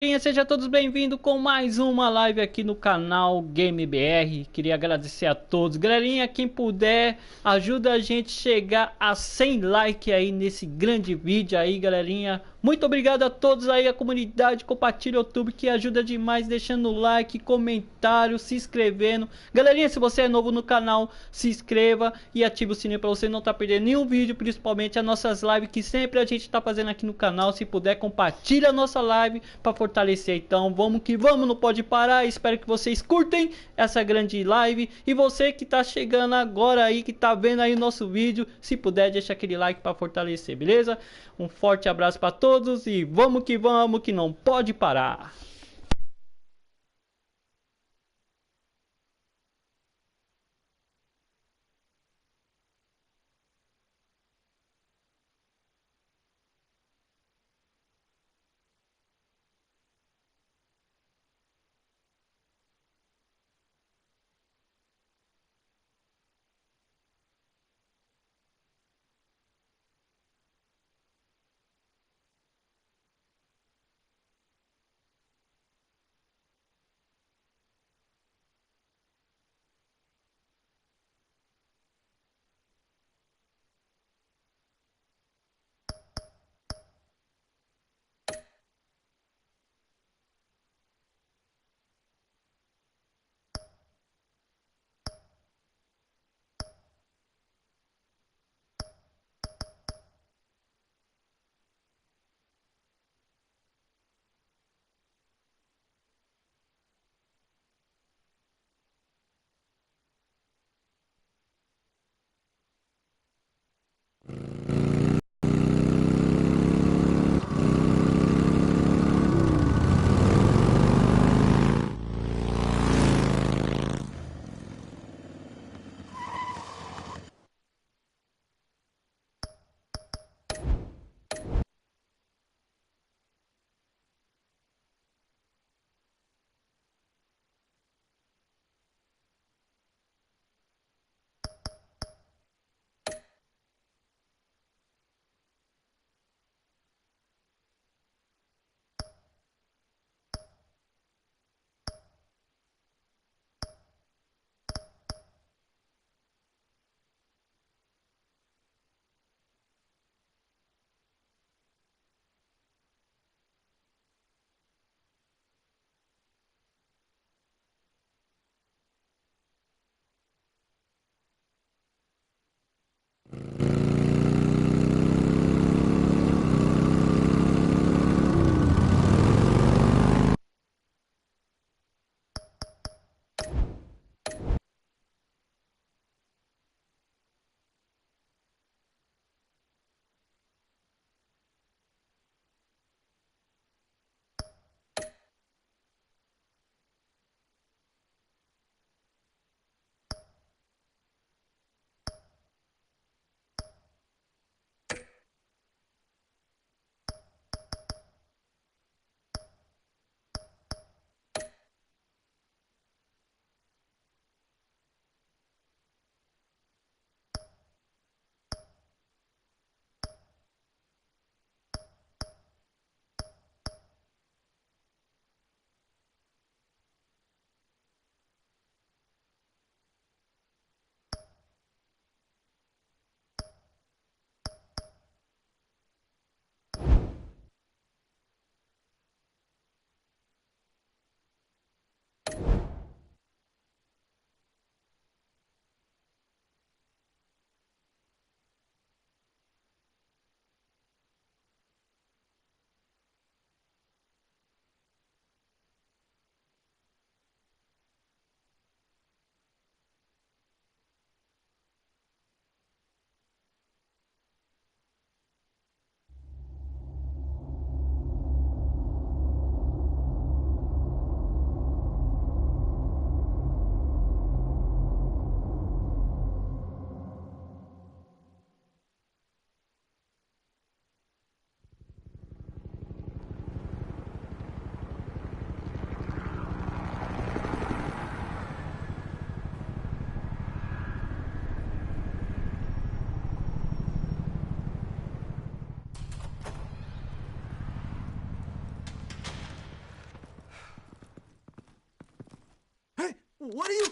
Sejam todos bem-vindos com mais uma live aqui no canal Game BR. Queria agradecer a todos. Galerinha, quem puder, ajuda a gente a chegar a 100 likes aí nesse grande vídeo aí, galerinha. Muito obrigado a todos aí, a comunidade, compartilha o YouTube que ajuda demais, deixando like, comentário, se inscrevendo. Galerinha, se você é novo no canal, se inscreva e ative o sininho para você não estar perdendo nenhum vídeo, principalmente as nossas lives que sempre a gente está fazendo aqui no canal. Se puder, compartilha a nossa live para fortalecer. Então, vamos que vamos, não pode parar. Espero que vocês curtem essa grande live. E você que está chegando agora aí, que está vendo aí o nosso vídeo, se puder, deixa aquele like para fortalecer, beleza? Um forte abraço para todos e vamos, que não pode parar. What are you...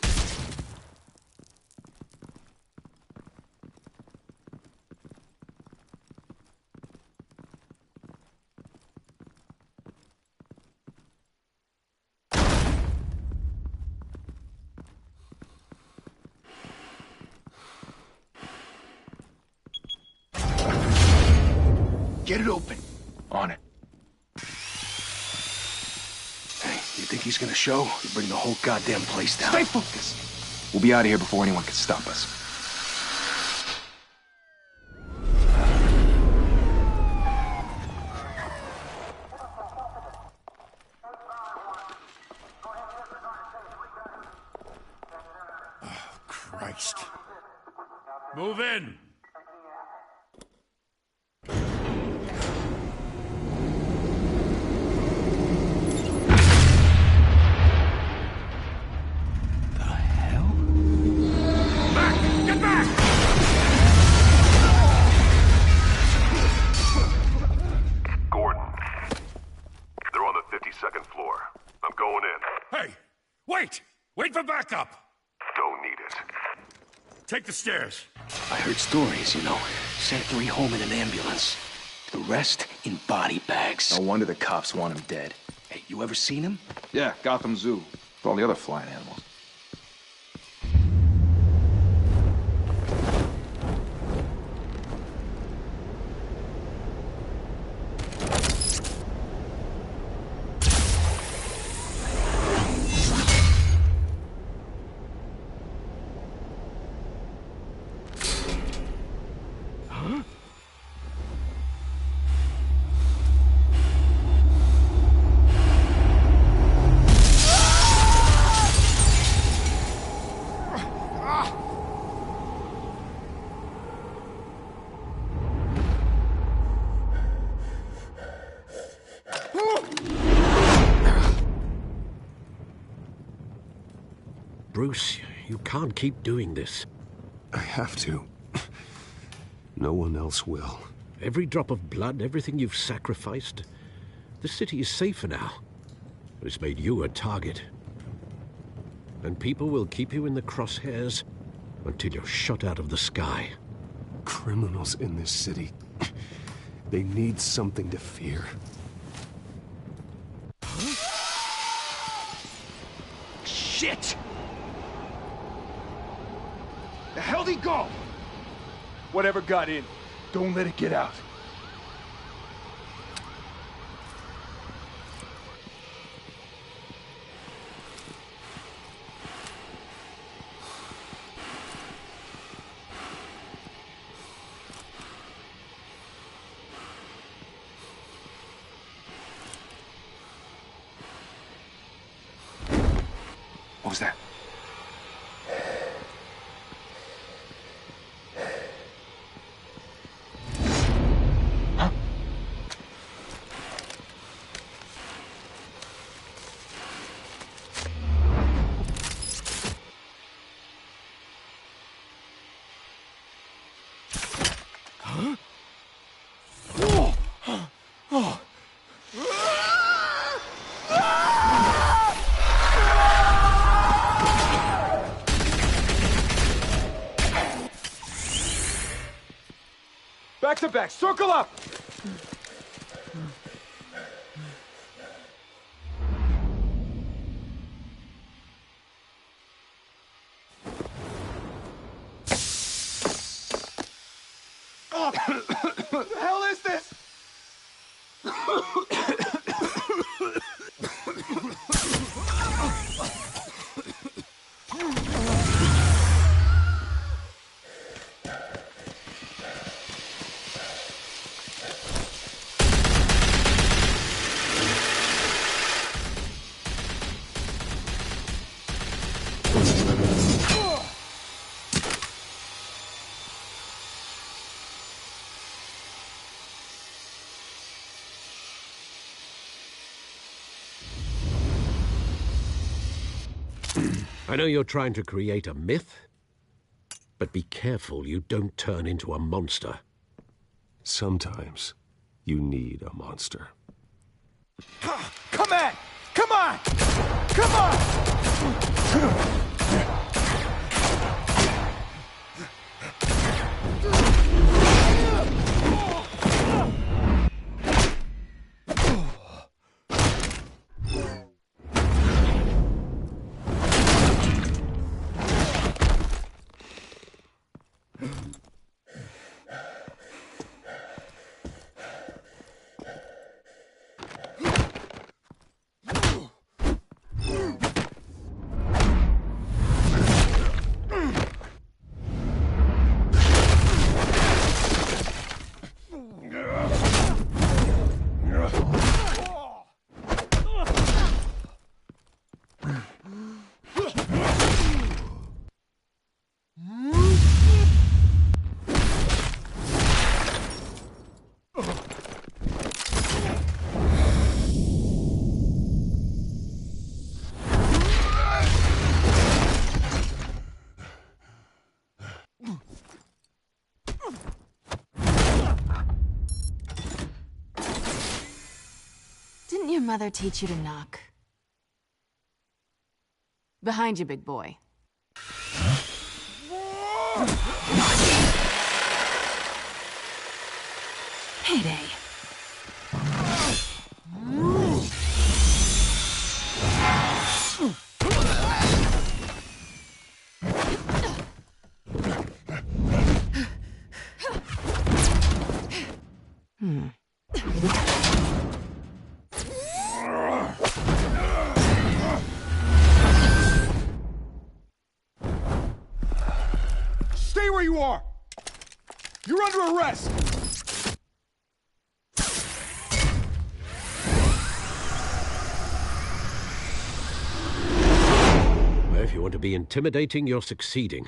Get it open. On it. Hey, you think he's gonna show? You bring the whole goddamn place down. Stay focused. We'll be out of here before anyone can stop us. Oh, Christ. Move in! Wait for backup! Don't need it. Take the stairs. I heard stories, you know. Sent 3 home in an ambulance. The rest in body bags. No wonder the cops want him dead. Hey, you ever seen him? Yeah, Gotham Zoo. With all the other flying animals. Bruce, you can't keep doing this. I have to. No one else will. Every drop of blood, everything you've sacrificed. The city is safer now. But it's made you a target. And people will keep you in the crosshairs until you're shot out of the sky. Criminals in this city. They need something to fear. Shit! The hell'd he go? Whatever got in, don't let it get out. What was that? Back to back, circle up! What the hell is this? I know you're trying to create a myth, but be careful you don't turn into a monster. Sometimes you need a monster. Come on! Come on! Come on! father teach you to knock? Behind you, big boy. Payday. Stay where you are! You're under arrest! Well, if you want to be intimidating, you're succeeding.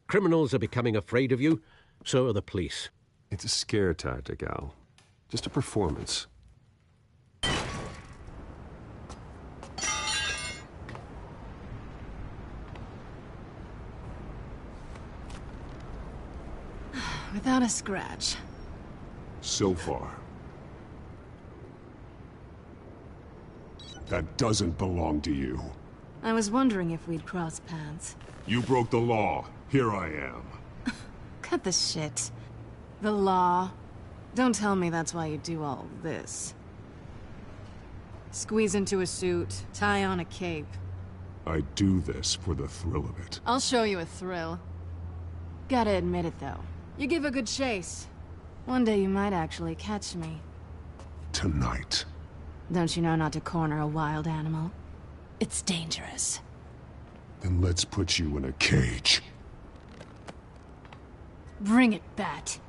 Criminals are becoming afraid of you, so are the police. It's a scare tactic, Al. Just a performance. Without a scratch. So far. That doesn't belong to you. I was wondering if we'd cross paths. You broke the law. Here I am. Cut the shit. The law. Don't tell me that's why you do all this. Squeeze into a suit, tie on a cape. I do this for the thrill of it. I'll show you a thrill. Gotta admit it, though. You give a good chase. One day you might actually catch me. Tonight. Don't you know not to corner a wild animal? It's dangerous. Then let's put you in a cage. Bring it, Bat.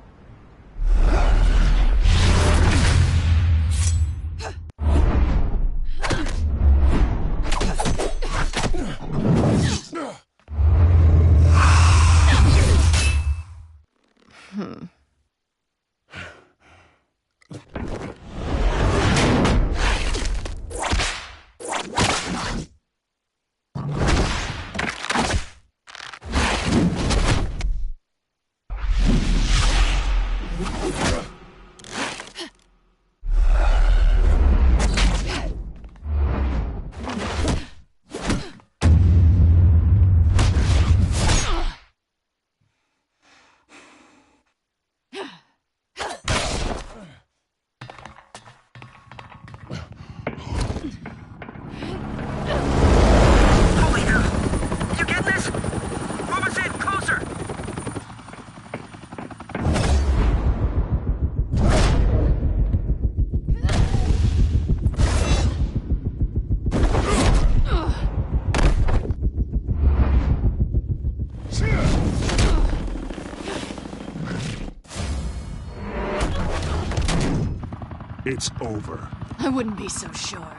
It's over. I wouldn't be so sure.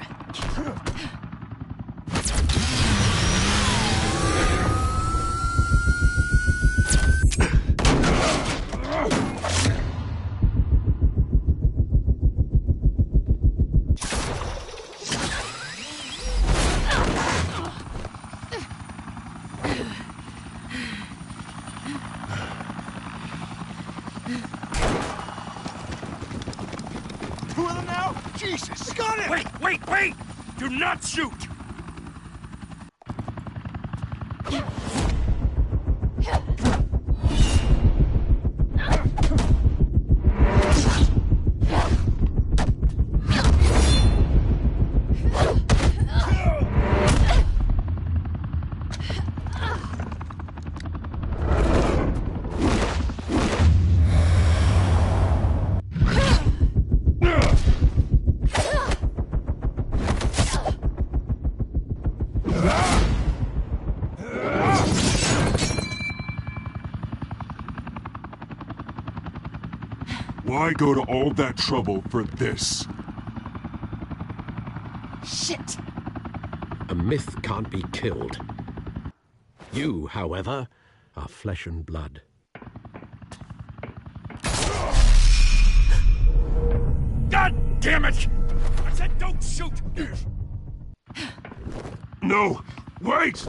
Jesus! Got him! Wait! Do not shoot! Why go to all that trouble for this? Shit! A myth can't be killed. You, however, are flesh and blood. God damn it! I said don't shoot! No! Wait!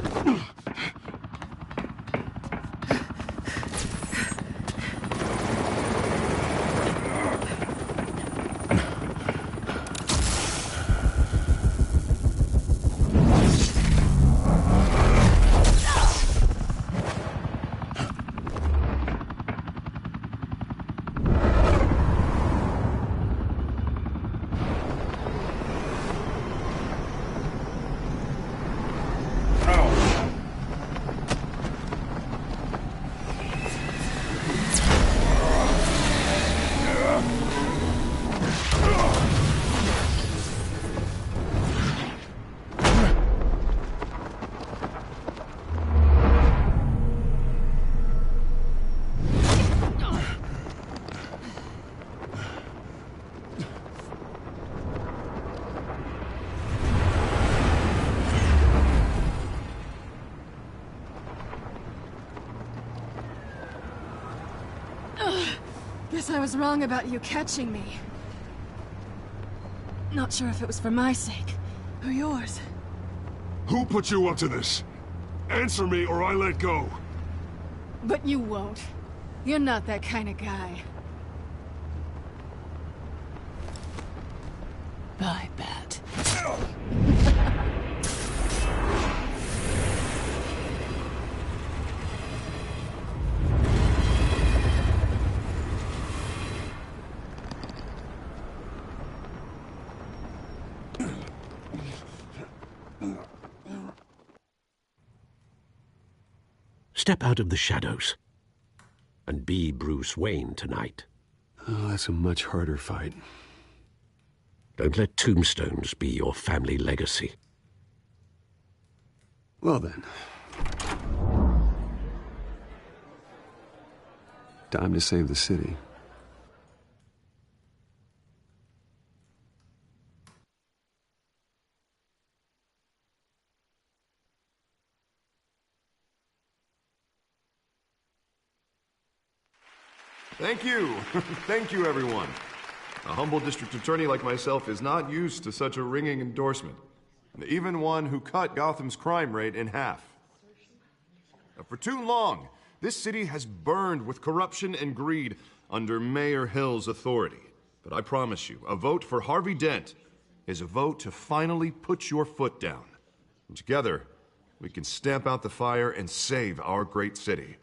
Guess I was wrong about you catching me. Not sure if it was for my sake, or yours. Who put you up to this? Answer me or I let go. But you won't. You're not that kind of guy. I bet. Step out of the shadows and be Bruce Wayne tonight. Oh, that's a much harder fight. Don't let tombstones be your family legacy. Well then. Time to save the city. Thank you. Thank you, everyone. A humble district attorney like myself is not used to such a ringing endorsement. Even one who cut Gotham's crime rate in half. For too long, this city has burned with corruption and greed under Mayor Hill's authority. But I promise you, a vote for Harvey Dent is a vote to finally put your foot down. And together, we can stamp out the fire and save our great city.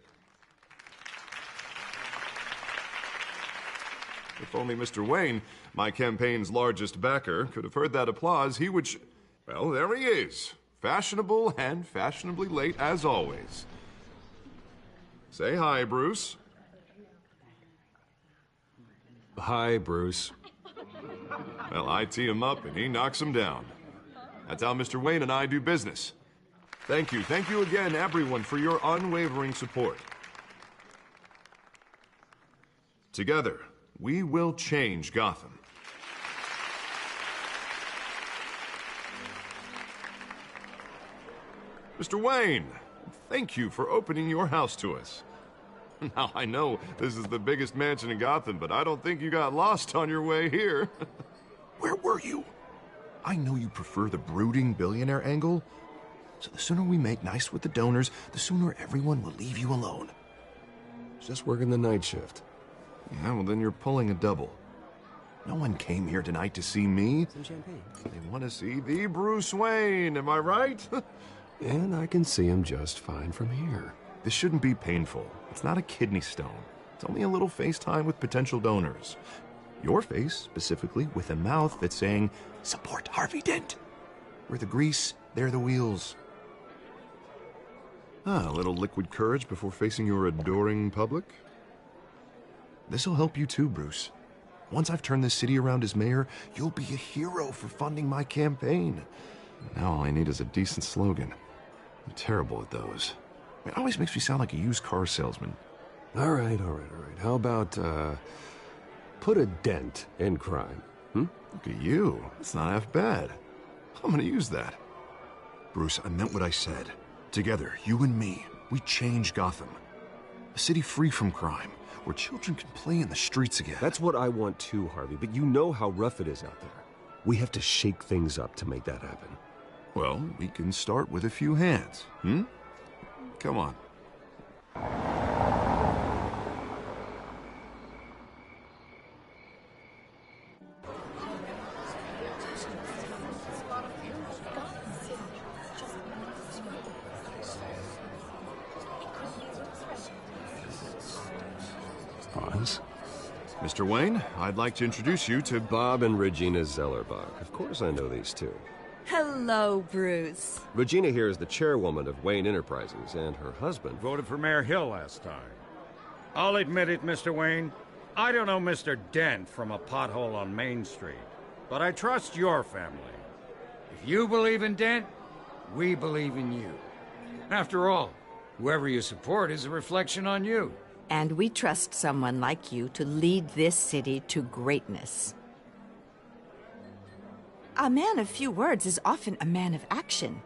If only Mr. Wayne, my campaign's largest backer, could have heard that applause, he would well, there he is. Fashionable and fashionably late as always. Say hi, Bruce. Hi, Bruce. Well, I tee him up and he knocks him down. That's how Mr. Wayne and I do business. Thank you again, everyone, for your unwavering support. Together, we will change Gotham. Mr. Wayne, thank you for opening your house to us. Now, I know this is the biggest mansion in Gotham, but I don't think you got lost on your way here. Where were you? I know you prefer the brooding billionaire angle, so the sooner we make nice with the donors, the sooner everyone will leave you alone. Just working the night shift. Yeah, well, then you're pulling a double. No one came here tonight to see me. Some champagne. They want to see the Bruce Wayne, am I right? And I can see him just fine from here. This shouldn't be painful. It's not a kidney stone. It's only a little FaceTime with potential donors. Your face, specifically, with a mouth that's saying, support Harvey Dent. We're the grease, they're the wheels. A little liquid courage before facing your adoring public. This'll help you too, Bruce. Once I've turned this city around as mayor, you'll be a hero for funding my campaign. Now all I need is a decent slogan. I'm terrible at those. It always makes me sound like a used car salesman. All right. How about, put a dent in crime, Look at you. That's not half bad. I'm gonna use that. Bruce, I meant what I said. Together, you and me, we change Gotham. A city free from crime, where children can play in the streets again. That's what I want too, Harvey, but you know how rough it is out there. We have to shake things up to make that happen. Well, we can start with a few hands, Come on. Pause. Mr. Wayne, I'd like to introduce you to Bob and Regina Zellerbach. Of course I know these two. Hello, Bruce. Regina here is the chairwoman of Wayne Enterprises, and her husband Voted for Mayor Hill last time. I'll admit it, Mr. Wayne. I don't know Mr. Dent from a pothole on Main Street, but I trust your family. If you believe in Dent, we believe in you. After all, whoever you support is a reflection on you. And we trust someone like you to lead this city to greatness. A man of few words is often a man of action.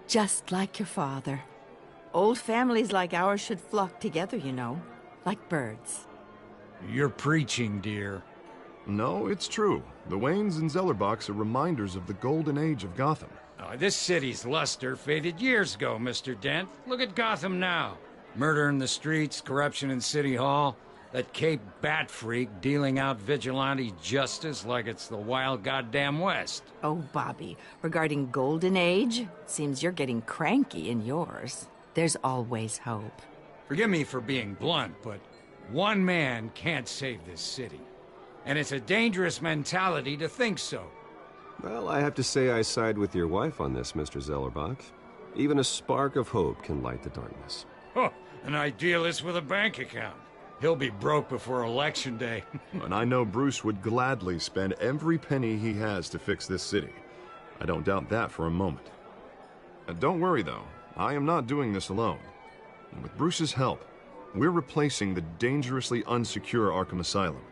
Just like your father. Old families like ours should flock together, you know, like birds. You're preaching, dear. No, it's true. The Waynes and Zellerbachs are reminders of the golden age of Gotham. Oh, this city's luster faded years ago, Mr. Dent. Look at Gotham now. Murder in the streets, corruption in City Hall, that Cape Bat freak dealing out vigilante justice like it's the wild goddamn West. Oh, Bobby, regarding Golden Age, seems you're getting cranky in yours. There's always hope. Forgive me for being blunt, but one man can't save this city. And it's a dangerous mentality to think so. Well, I have to say I side with your wife on this, Mr. Zellerbach. Even a spark of hope can light the darkness. Huh, an idealist with a bank account. He'll be broke before Election Day. And I know Bruce would gladly spend every penny he has to fix this city. I don't doubt that for a moment. Don't worry, though. I am not doing this alone. And with Bruce's help, we're replacing the dangerously unsecure Arkham Asylum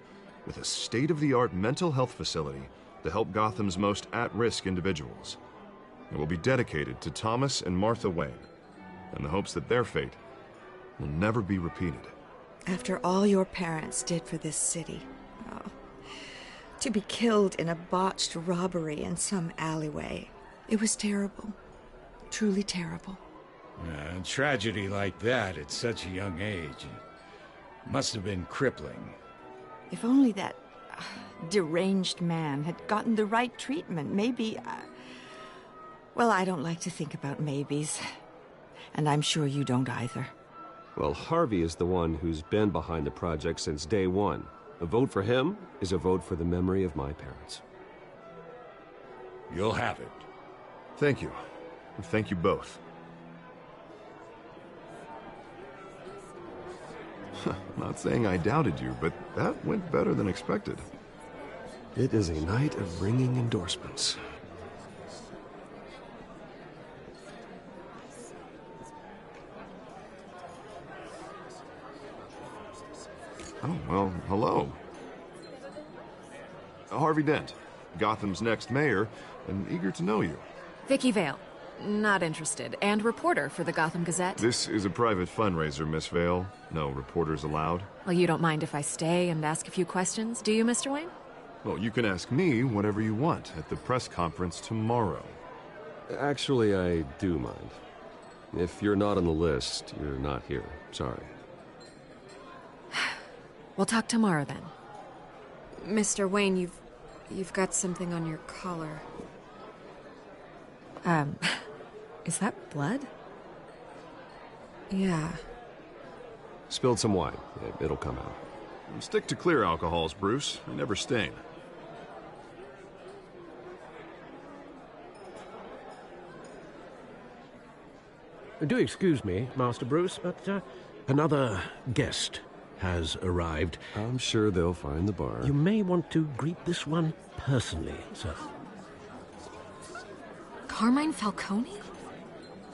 with a state-of-the-art mental health facility to help Gotham's most at-risk individuals. It will be dedicated to Thomas and Martha Wayne, in the hopes that their fate will never be repeated. After all your parents did for this city, to be killed in a botched robbery in some alleyway, it was terrible. Truly terrible. A tragedy like that at such a young age must have been crippling. If only that deranged man had gotten the right treatment, maybe... Well, I don't like to think about maybes. And I'm sure you don't either. Well, Harvey is the one who's been behind the project since day one. A vote for him is a vote for the memory of my parents. You'll have it. Thank you. Thank you both. Not saying I doubted you, but that went better than expected. It is a night of ringing endorsements. Oh, well, hello. Harvey Dent, Gotham's next mayor, and eager to know you. Vicky Vale. Not interested. And reporter for the Gotham Gazette. This is a private fundraiser, Miss Vale. No reporters allowed. Well, you don't mind if I stay and ask a few questions, do you, Mr. Wayne? Well, you can ask me whatever you want at the press conference tomorrow. Actually, I do mind. If you're not on the list, you're not here. Sorry. We'll talk tomorrow, then. Mr. Wayne, you've got something on your collar. Is that blood? Yeah. Spilled some wine. It'll come out. Stick to clear alcohols, Bruce. They never stain. Do excuse me, Master Bruce, but another guest has arrived. I'm sure they'll find the bar. You may want to greet this one personally, sir. Carmine Falcone?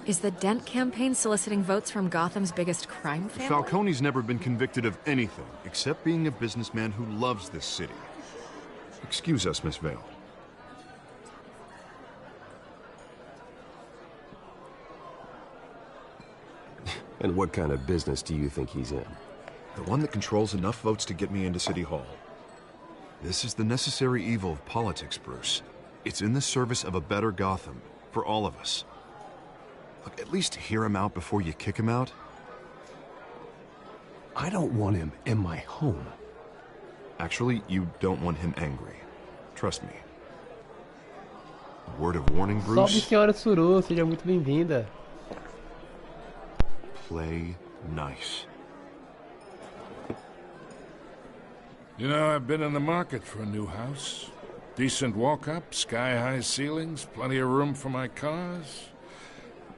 Is the Dent campaign soliciting votes from Gotham's biggest crime family? Falcone's never been convicted of anything, except being a businessman who loves this city. Excuse us, Miss Vale. And what kind of business do you think he's in? The one that controls enough votes to get me into City Hall. This is the necessary evil of politics, Bruce. It's in the service of a better Gotham, for all of us. Look, at least hear him out before you kick him out. I don't want him in my home. Actually, you don't want him angry. Trust me. A word of warning, Bruce. Salve, senhora Suru, seja muito bem-vinda. Play nice. You know, I've been in the market for a new house. Decent walk-up, sky-high ceilings, plenty of room for my cars.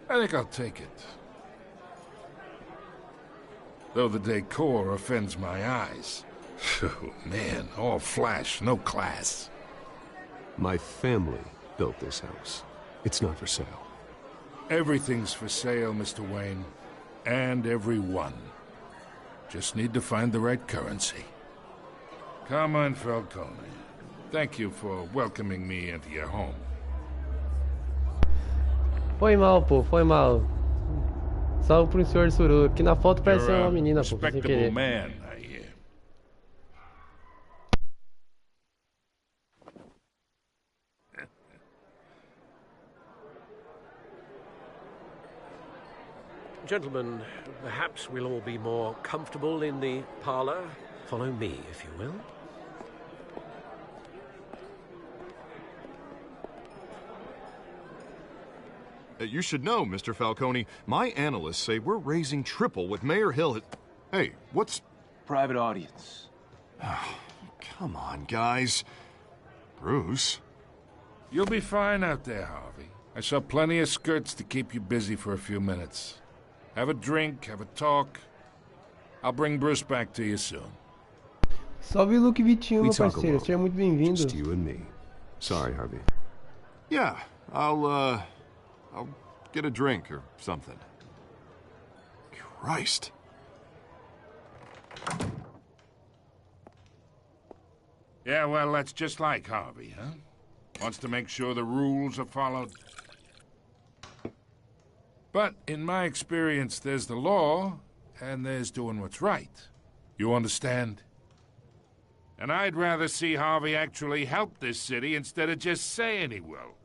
I think I'll take it. Though the decor offends my eyes. Oh, man, all flash, no class. My family built this house. It's not for sale. Everything's for sale, Mr. Wayne. And everyone. Just need to find the right currency. Carmine Falcone, thank you for welcoming me into your home. Foi mal, pô, foi mal. Salve pro senhor Suru. Aqui na foto parece uma menina, pô, sem querer. Man, I hear. Gentlemen, perhaps we'll all be more comfortable in the parlor. Follow me, if you will. You should know, Mr. Falcone, my analysts say we're raising triple what Mayor Hill had... Hey, what's... Private audience. Come on, guys. Bruce? You'll be fine out there, Harvey. I saw plenty of skirts to keep you busy for a few minutes. Have a drink, have a talk. I'll bring Bruce back to you soon. Salve Luke 21, meu parceiro. Seja muito bem-vindo. Just you and me. Sorry, Harvey. Yeah, I'll get a drink or something. Christ. Yeah, well, that's just like Harvey, huh? Wants to make sure the rules are followed. But in my experience, there's the law, and there's doing what's right. You understand? And I'd rather see Harvey actually help this city instead of just saying he will.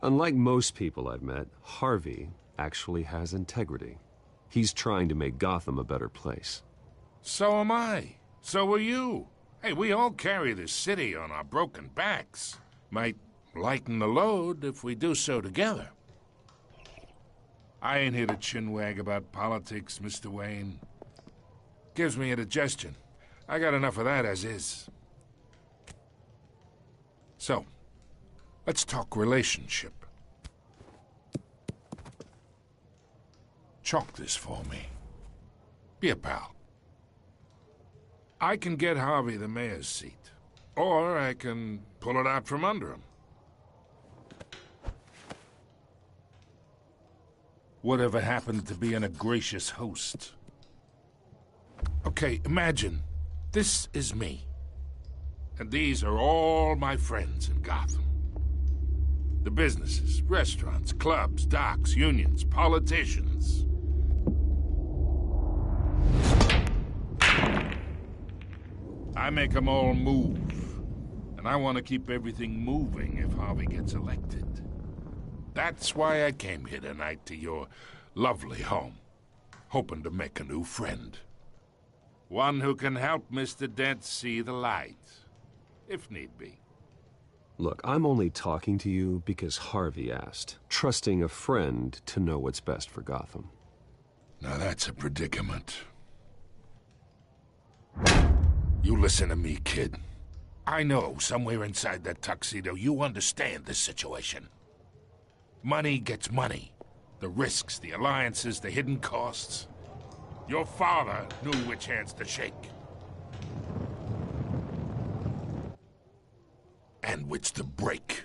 Unlike most people I've met, Harvey actually has integrity. He's trying to make Gotham a better place. So am I. So are you. Hey, we all carry this city on our broken backs. Might lighten the load if we do so together. I ain't here to chinwag about politics, Mr. Wayne. Gives me indigestion. I got enough of that as is. So, let's talk relationship. Chalk this for me. Be a pal. I can get Harvey the mayor's seat, or I can pull it out from under him. Whatever happened to being a gracious host? Okay, imagine this is me, and these are all my friends in Gotham. The businesses, restaurants, clubs, docks, unions, politicians. I make them all move. And I want to keep everything moving if Harvey gets elected. That's why I came here tonight to your lovely home, hoping to make a new friend. One who can help Mr. Dent see the light, if need be. Look, I'm only talking to you because Harvey asked, trusting a friend to know what's best for Gotham. Now that's a predicament. You listen to me, kid. I know somewhere inside that tuxedo you understand this situation. Money gets money. The risks, the alliances, the hidden costs. Your father knew which hands to shake. And which to break.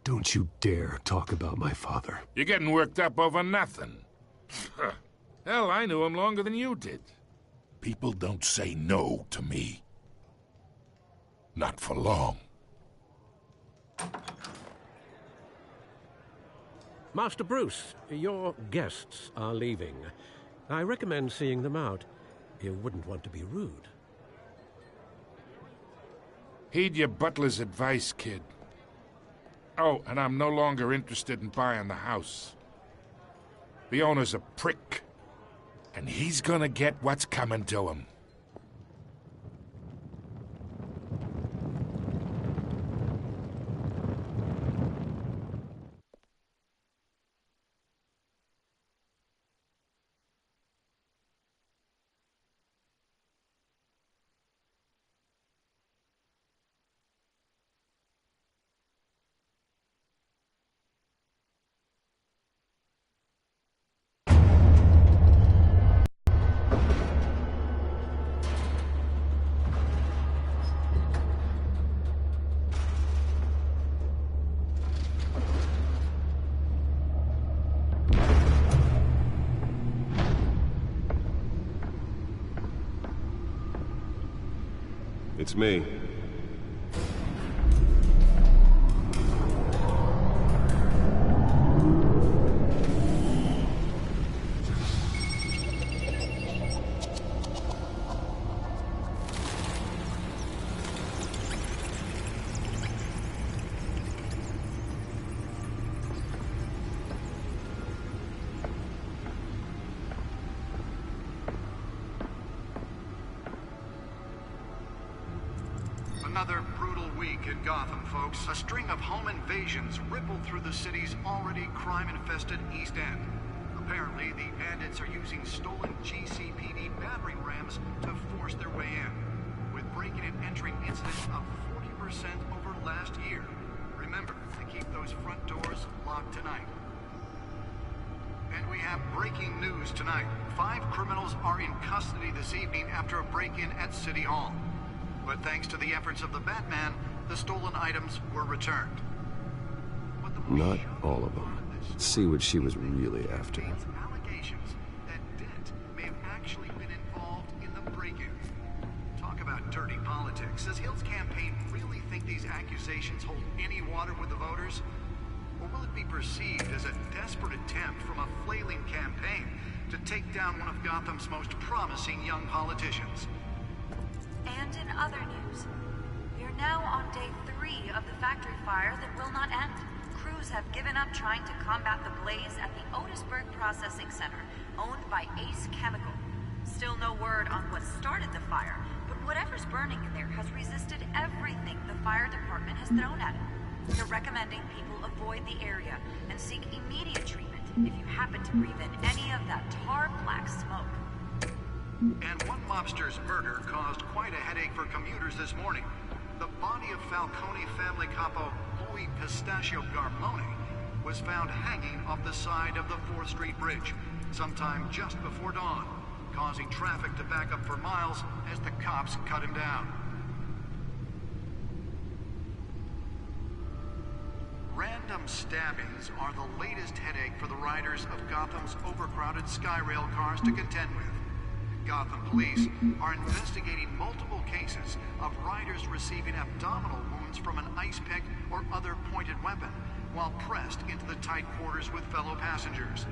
Don't you dare talk about my father. You're getting worked up over nothing. Hell, I knew him longer than you did. People don't say no to me. Not for long. Master Bruce, your guests are leaving. I recommend seeing them out. You wouldn't want to be rude. Heed your butler's advice, kid. Oh, and I'm no longer interested in buying the house. The owner's a prick. And he's gonna get what's coming to him. It's me. Another brutal week in Gotham, folks. A string of home invasions rippled through the city's already crime-infested East End. Apparently, the bandits are using stolen GCPD battering rams to force their way in, with breaking and entering incidents of 40% over last year. Remember to keep those front doors locked tonight. And we have breaking news tonight. 5 criminals are in custody this evening after a break-in at City Hall. But thanks to the efforts of the Batman, the stolen items were returned. Not all of them. Let's see what she was really after. Allegations that Dent may have actually been involved in the break-in. Talk about dirty politics. Does Hill's campaign really think these accusations hold any water with the voters? Or will it be perceived as a desperate attempt from a flailing campaign to take down one of Gotham's most promising young politicians? And in other news, we're now on day 3 of the factory fire that will not end. Crews have given up trying to combat the blaze at the Otisburg Processing Center, owned by Ace Chemical. Still no word on what started the fire, but whatever's burning in there has resisted everything the fire department has thrown at it. They're recommending people avoid the area and seek immediate treatment if you happen to breathe in any of that tar black smoke. And one mobster's murder caused quite a headache for commuters this morning. The body of Falcone family capo Louis Pistachio Garmone was found hanging off the side of the 4th Street Bridge sometime just before dawn, causing traffic to back up for miles as the cops cut him down. Random stabbings are the latest headache for the riders of Gotham's overcrowded Skyrail cars to contend with. Gotham police are investigating multiple cases of riders receiving abdominal wounds from an ice pick or other pointed weapon while pressed into the tight quarters with fellow passengers.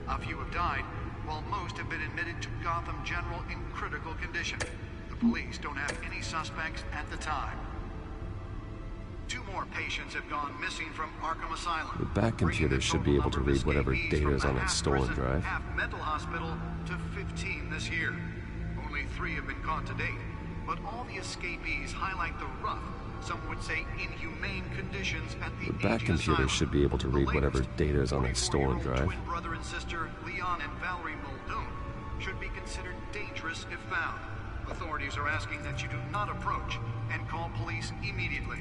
A few have died, while most have been admitted to Gotham General in critical condition. The police don't have any suspects at the time. 2 more patients have gone missing from Arkham Asylum. The back computer should be able to read whatever data is on that stolen drive. Half mental hospital to 15 this year. Only 3 have been caught to date, but all the escapees highlight the rough, some would say inhumane conditions at the back computer should be able to read whatever data is on that stolen drive. Twin brother and sister Leon and Valerie Muldoon should be considered dangerous if found. Authorities are asking that you do not approach and call police immediately.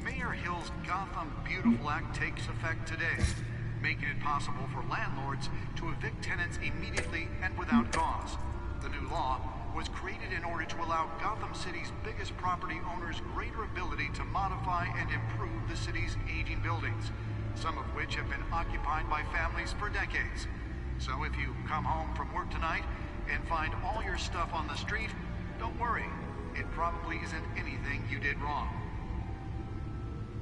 Mayor Hill's Gotham Beautiful Act takes effect today, making it possible for landlords to evict tenants immediately and without cause. The new law was created in order to allow Gotham City's biggest property owners greater ability to modify and improve the city's aging buildings, some of which have been occupied by families for decades. So if you come home from work tonight and find all your stuff on the street, don't worry. It probably isn't anything you did wrong.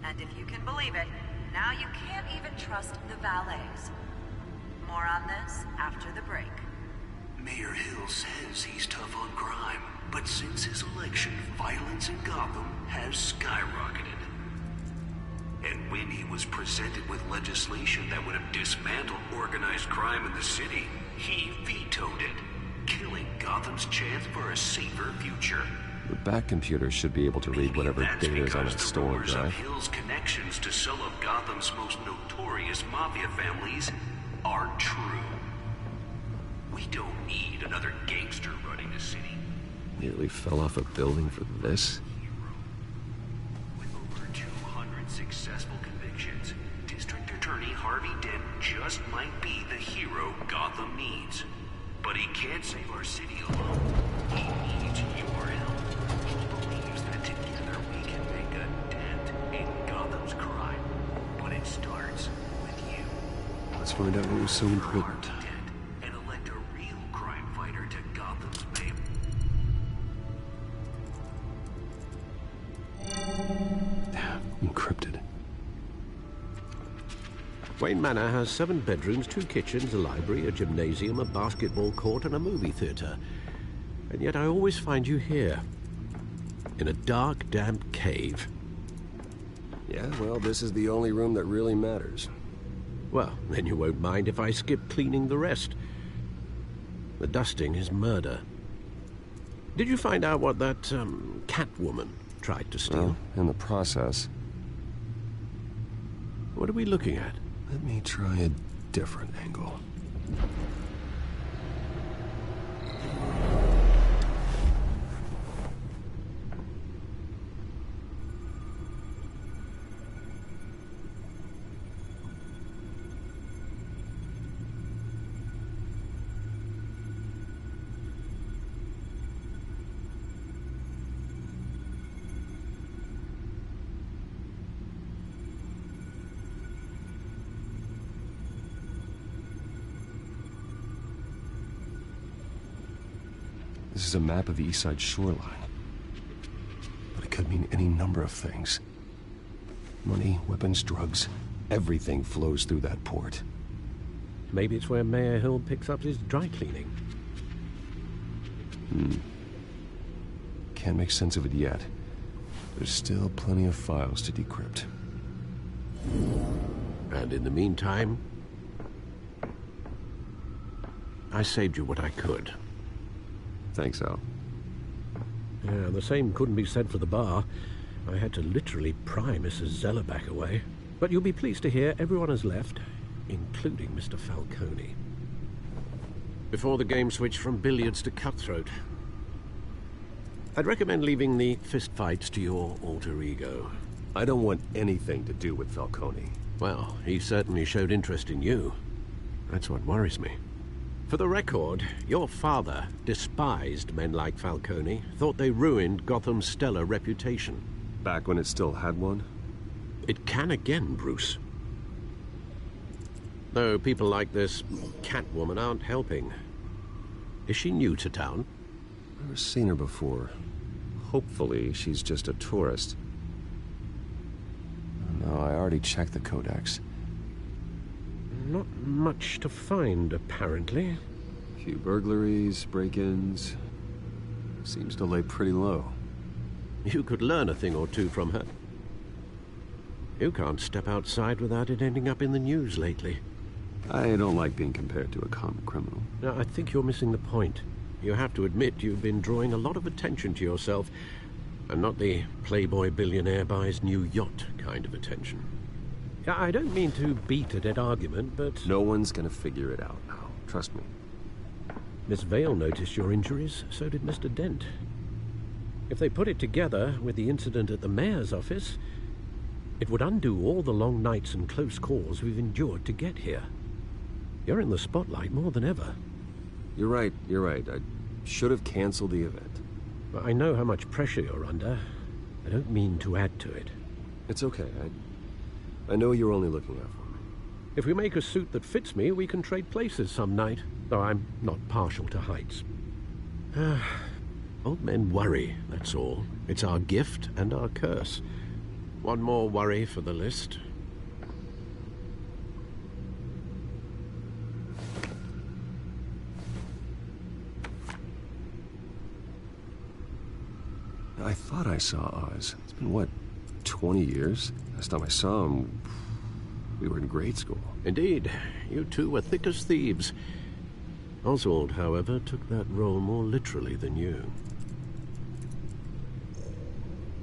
And if you can believe it, now you can't even trust the valets. More on this after the break. Mayor Hill says he's tough on crime, but since his election, violence in Gotham has skyrocketed. And when he was presented with legislation that would have dismantled organized crime in the city, he vetoed it, killing Gotham's chance for a safer future. The back computer should be able to read whatever data is on that stolen drive. Of Hill's connections to some of Gotham's most notorious mafia families are true. We don't need another gangster running the city. Nearly fell off a building for this. With over 200 successful convictions, District Attorney Harvey Dent just might be the hero Gotham needs. But he can't save our city alone. He needs your help. He believes that together we can make a dent in Gotham's crime. But it starts with you. Let's find out what was so important. And elect a real crime fighter to Gotham's mayor. Encrypted. Wayne Manor has 7 bedrooms, 2 kitchens, a library, a gymnasium, a basketball court, and a movie theater. And yet I always find you here, in a dark, damp cave. Yeah, well, this is the only room that really matters. Well, then you won't mind if I skip cleaning the rest. The dusting is murder. Did you find out what that, Catwoman tried to steal? Well, in the process. What are we looking at? Let me try a different angle. This is a map of the east side shoreline. But it could mean any number of things. Money, weapons, drugs, everything flows through that port. Maybe it's where Mayor Hill picks up his dry cleaning. Can't make sense of it yet. There's still plenty of files to decrypt. And in the meantime, I saved you what I could. Thanks, Al. Yeah, the same couldn't be said for the bar. I had to literally pry Mrs. Zellerback away. But you'll be pleased to hear everyone has left, including Mr. Falcone. Before the game switched from billiards to cutthroat. I'd recommend leaving the fistfights to your alter ego. I don't want anything to do with Falcone. Well, he certainly showed interest in you. That's what worries me. For the record, your father despised men like Falcone, thought they ruined Gotham's stellar reputation. Back when it still had one? It can again, Bruce. Though people like this Catwoman aren't helping. Is she new to town? Never seen her before. Hopefully, she's just a tourist. No, I already checked the codex. Not much to find, apparently. A few burglaries, break-ins. Seems to lay pretty low. You could learn a thing or two from her. You can't step outside without it ending up in the news lately. I don't like being compared to a common criminal. No, I think you're missing the point. You have to admit you've been drawing a lot of attention to yourself, and not the playboy billionaire buys new yacht kind of attention. I don't mean to beat a dead argument, but... No one's gonna figure it out now. Trust me. Miss Vale noticed your injuries, so did Mr. Dent. If they put it together with the incident at the mayor's office, it would undo all the long nights and close calls we've endured to get here. You're in the spotlight more than ever. You're right. I should have canceled the event. I know how much pressure you're under. I don't mean to add to it. It's okay. I know you're only looking out for me. If we make a suit that fits me, we can trade places some night, though I'm not partial to heights. Old men worry, that's all. It's our gift and our curse. One more worry for the list. I thought I saw Oz. It's been, what, 20 years? Last time I saw him, we were in grade school. Indeed. You two were thick as thieves. Oswald, however, took that role more literally than you.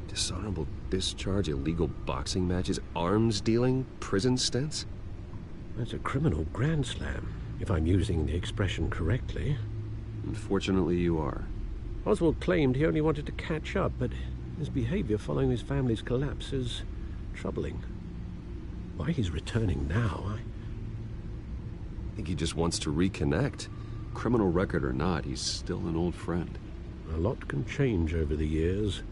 Dishonorable discharge, illegal boxing matches, arms dealing, prison stints? That's a criminal grand slam, if I'm using the expression correctly. Unfortunately, you are. Oswald claimed he only wanted to catch up, but his behavior following his family's collapse is troubling. Why he's returning now, I think he just wants to reconnect. Criminal record or not, he's still an old friend. A lot can change over the years.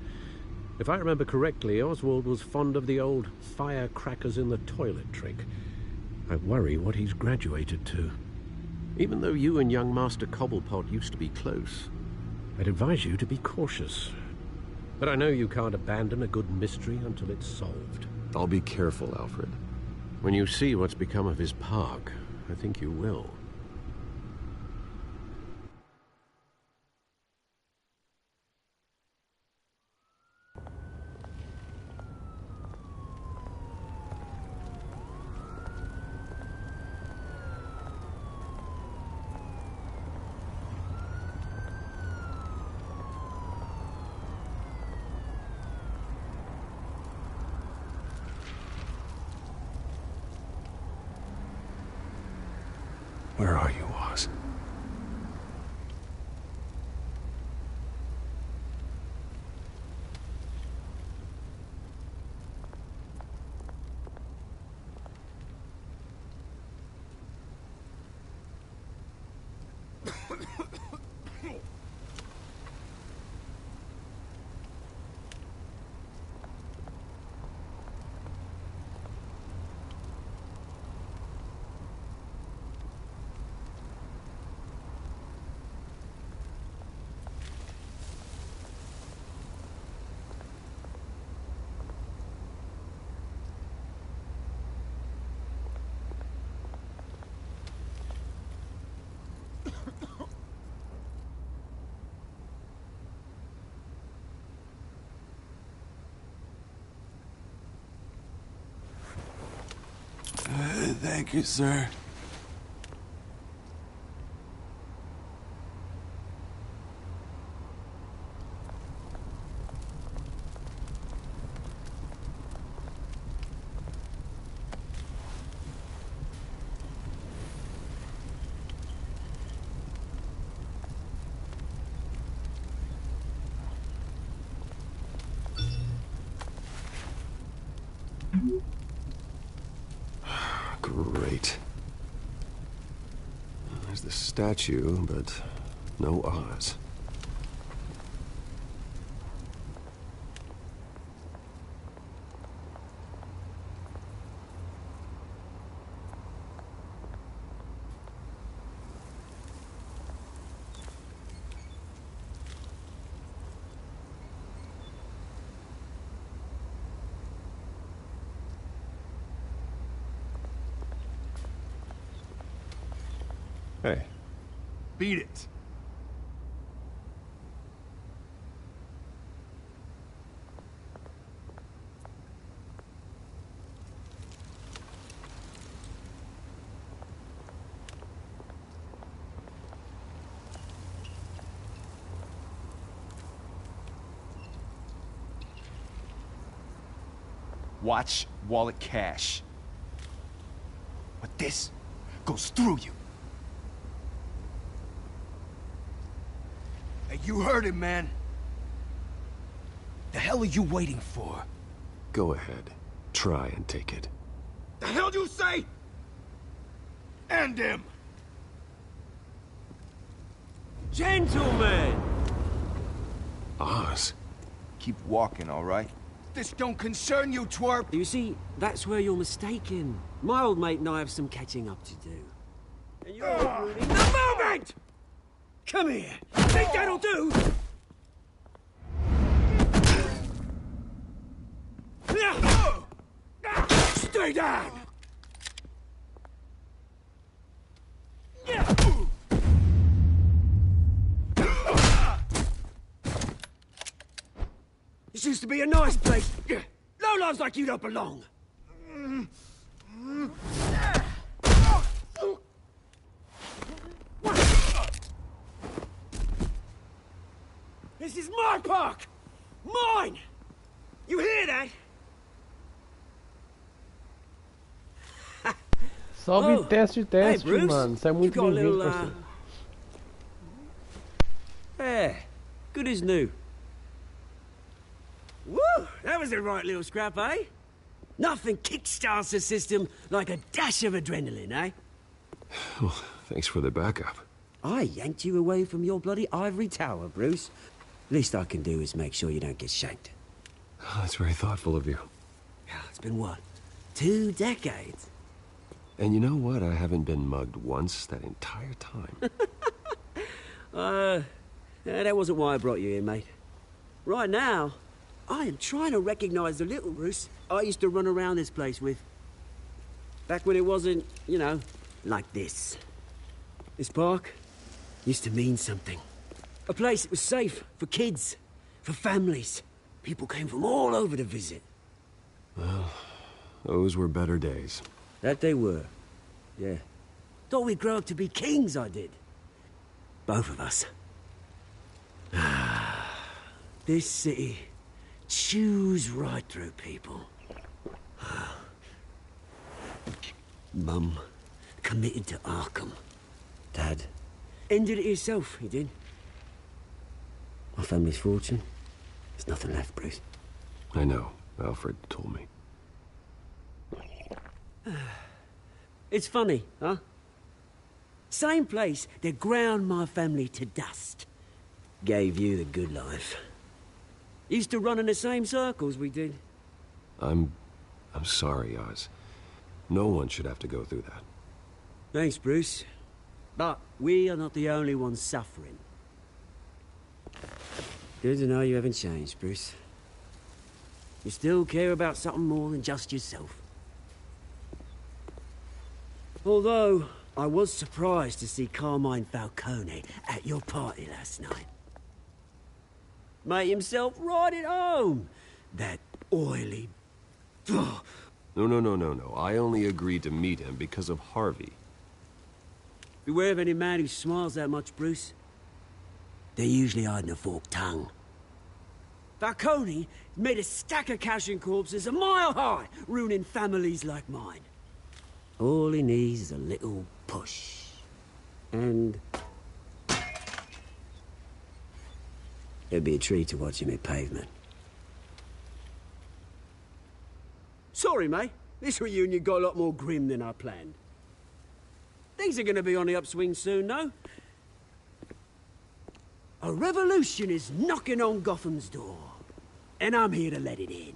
If I remember correctly, Oswald was fond of the old firecrackers in the toilet trick. I worry what he's graduated to. Even though you and young Master Cobblepot used to be close, I'd advise you to be cautious. But I know you can't abandon a good mystery until it's solved. I'll be careful, Alfred. When you see what's become of his park, I think you will. Where are you, Oz? Thank you, sir. Great. There's the statue, but no Oz. Hey. Beat it. Watch wallet cash. But this goes through you. Hey, you heard him, man. The hell are you waiting for? Go ahead. Try and take it. The hell do you say? End him! Gentlemen! Oz. Keep walking, all right? This don't concern you, twerp! You see, that's where you're mistaken. My old mate and I have some catching up to do. And you're ruining the moment! Come here! Think that'll do? Stay down! This used to be a nice place. Lowlifes like you don't belong. This is my park! Mine! You hear that? Salve teste, Hey, Bruce. mano. Isso é muito Got a bem-vindo, little, parceiro. Yeah, good as new. Woo! That was a right little scrap, eh? Nothing kickstarts the system like a dash of adrenaline, eh? Well, thanks for the backup. I yanked you away from your bloody ivory tower, Bruce. Least I can do is make sure you don't get shanked. Oh, that's very thoughtful of you. It's been what? 2 decades? And you know what? I haven't been mugged once that entire time. That wasn't why I brought you here, mate. Right now, I am trying to recognize the little Bruce I used to run around this place with. Back when it wasn't, you know, like this. This park used to mean something. A place that was safe for kids, for families. People came from all over to visit. Well, those were better days. That they were. Yeah. Thought we'd grow up to be kings, I did. Both of us. This city chews right through people. Mum committed to Arkham. Dad ended it himself, he did. My family's fortune. There's nothing left, Bruce. I know. Alfred told me. It's funny, huh? Same place that ground my family to dust. Gave you the good life. Used to run in the same circles we did. I'm sorry, Oz. No one should have to go through that. Thanks, Bruce. But we are not the only ones suffering. Good to know you haven't changed, Bruce. You still care about something more than just yourself. Although, I was surprised to see Carmine Falcone at your party last night. Made himself right at home. That oily... No. I only agreed to meet him because of Harvey. Beware of any man who smiles that much, Bruce. They're usually hiding a forked tongue. Falcone made a stack of cashing corpses a mile high, ruining families like mine. All he needs is a little push. And... it'd be a treat to watch him hit pavement. Sorry, mate. This reunion got a lot more grim than I planned. Things are gonna be on the upswing soon, no? A revolution is knocking on Gotham's door. And I'm here to let it in.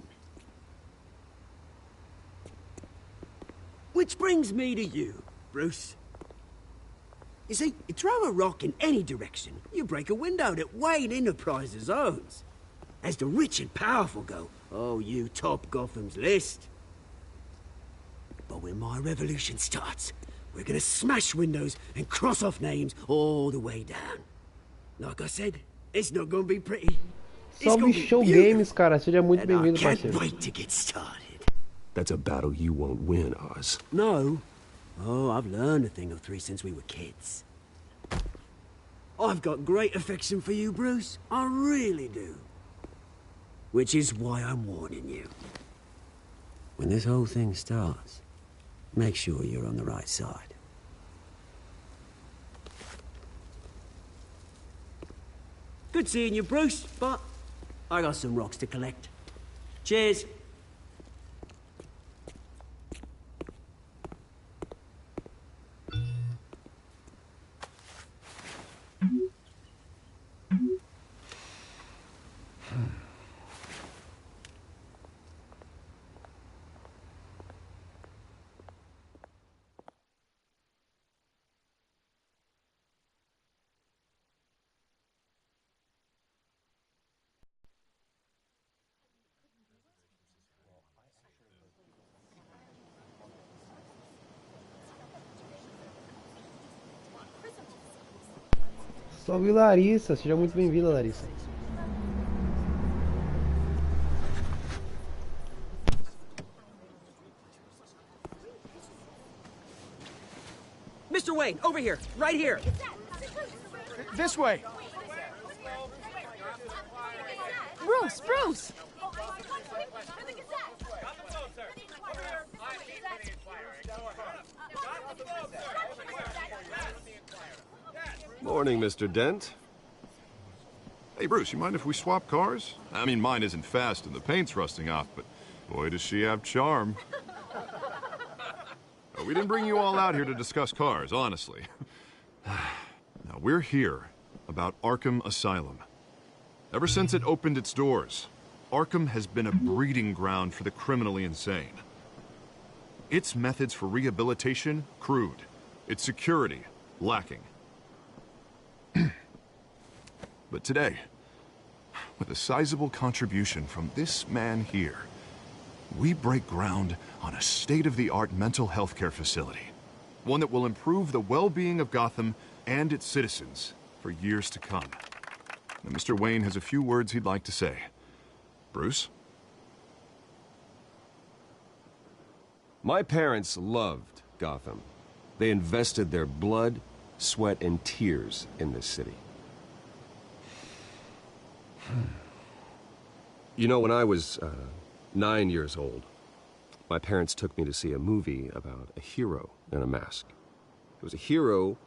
Which brings me to you, Bruce. You see, you throw a rock in any direction, you break a window that Wayne Enterprises owns. As the rich and powerful go, oh, you top Gotham's list. But when my revolution starts, we're gonna smash windows and cross off names all the way down. Like I said, it's not gonna be pretty. Salve Show Games, cara. Seja muito bem-vindo, parceiro. Wait to get started. That's a battle you won't win, Oz. No. Oh, I've learned a thing or three since we were kids. I've got great affection for you, Bruce. I really do. Which is why I'm warning you. When this whole thing starts, make sure you're on the right side. Good seeing you, Bruce, but I got some rocks to collect. Cheers. Salve Larissa, seja muito bem-vinda, Larissa. Mr. Wayne, over here, right here. This way. Bruce! Morning, Mr. Dent. Hey, Bruce, you mind if we swap cars? I mean, mine isn't fast and the paint's rusting off, but boy, does she have charm. We didn't bring you all out here to discuss cars, honestly. Now, we're here about Arkham Asylum. Ever since it opened its doors, Arkham has been a breeding ground for the criminally insane. Its methods for rehabilitation, crude. Its security, lacking. But today, with a sizable contribution from this man here, we break ground on a state-of-the-art mental health care facility. One that will improve the well-being of Gotham and its citizens for years to come. Now, Mr. Wayne has a few words he'd like to say. Bruce? My parents loved Gotham. They invested their blood, sweat, and tears in this city. You know, when I was 9 years old, my parents took me to see a movie about a hero in a mask. It was a hero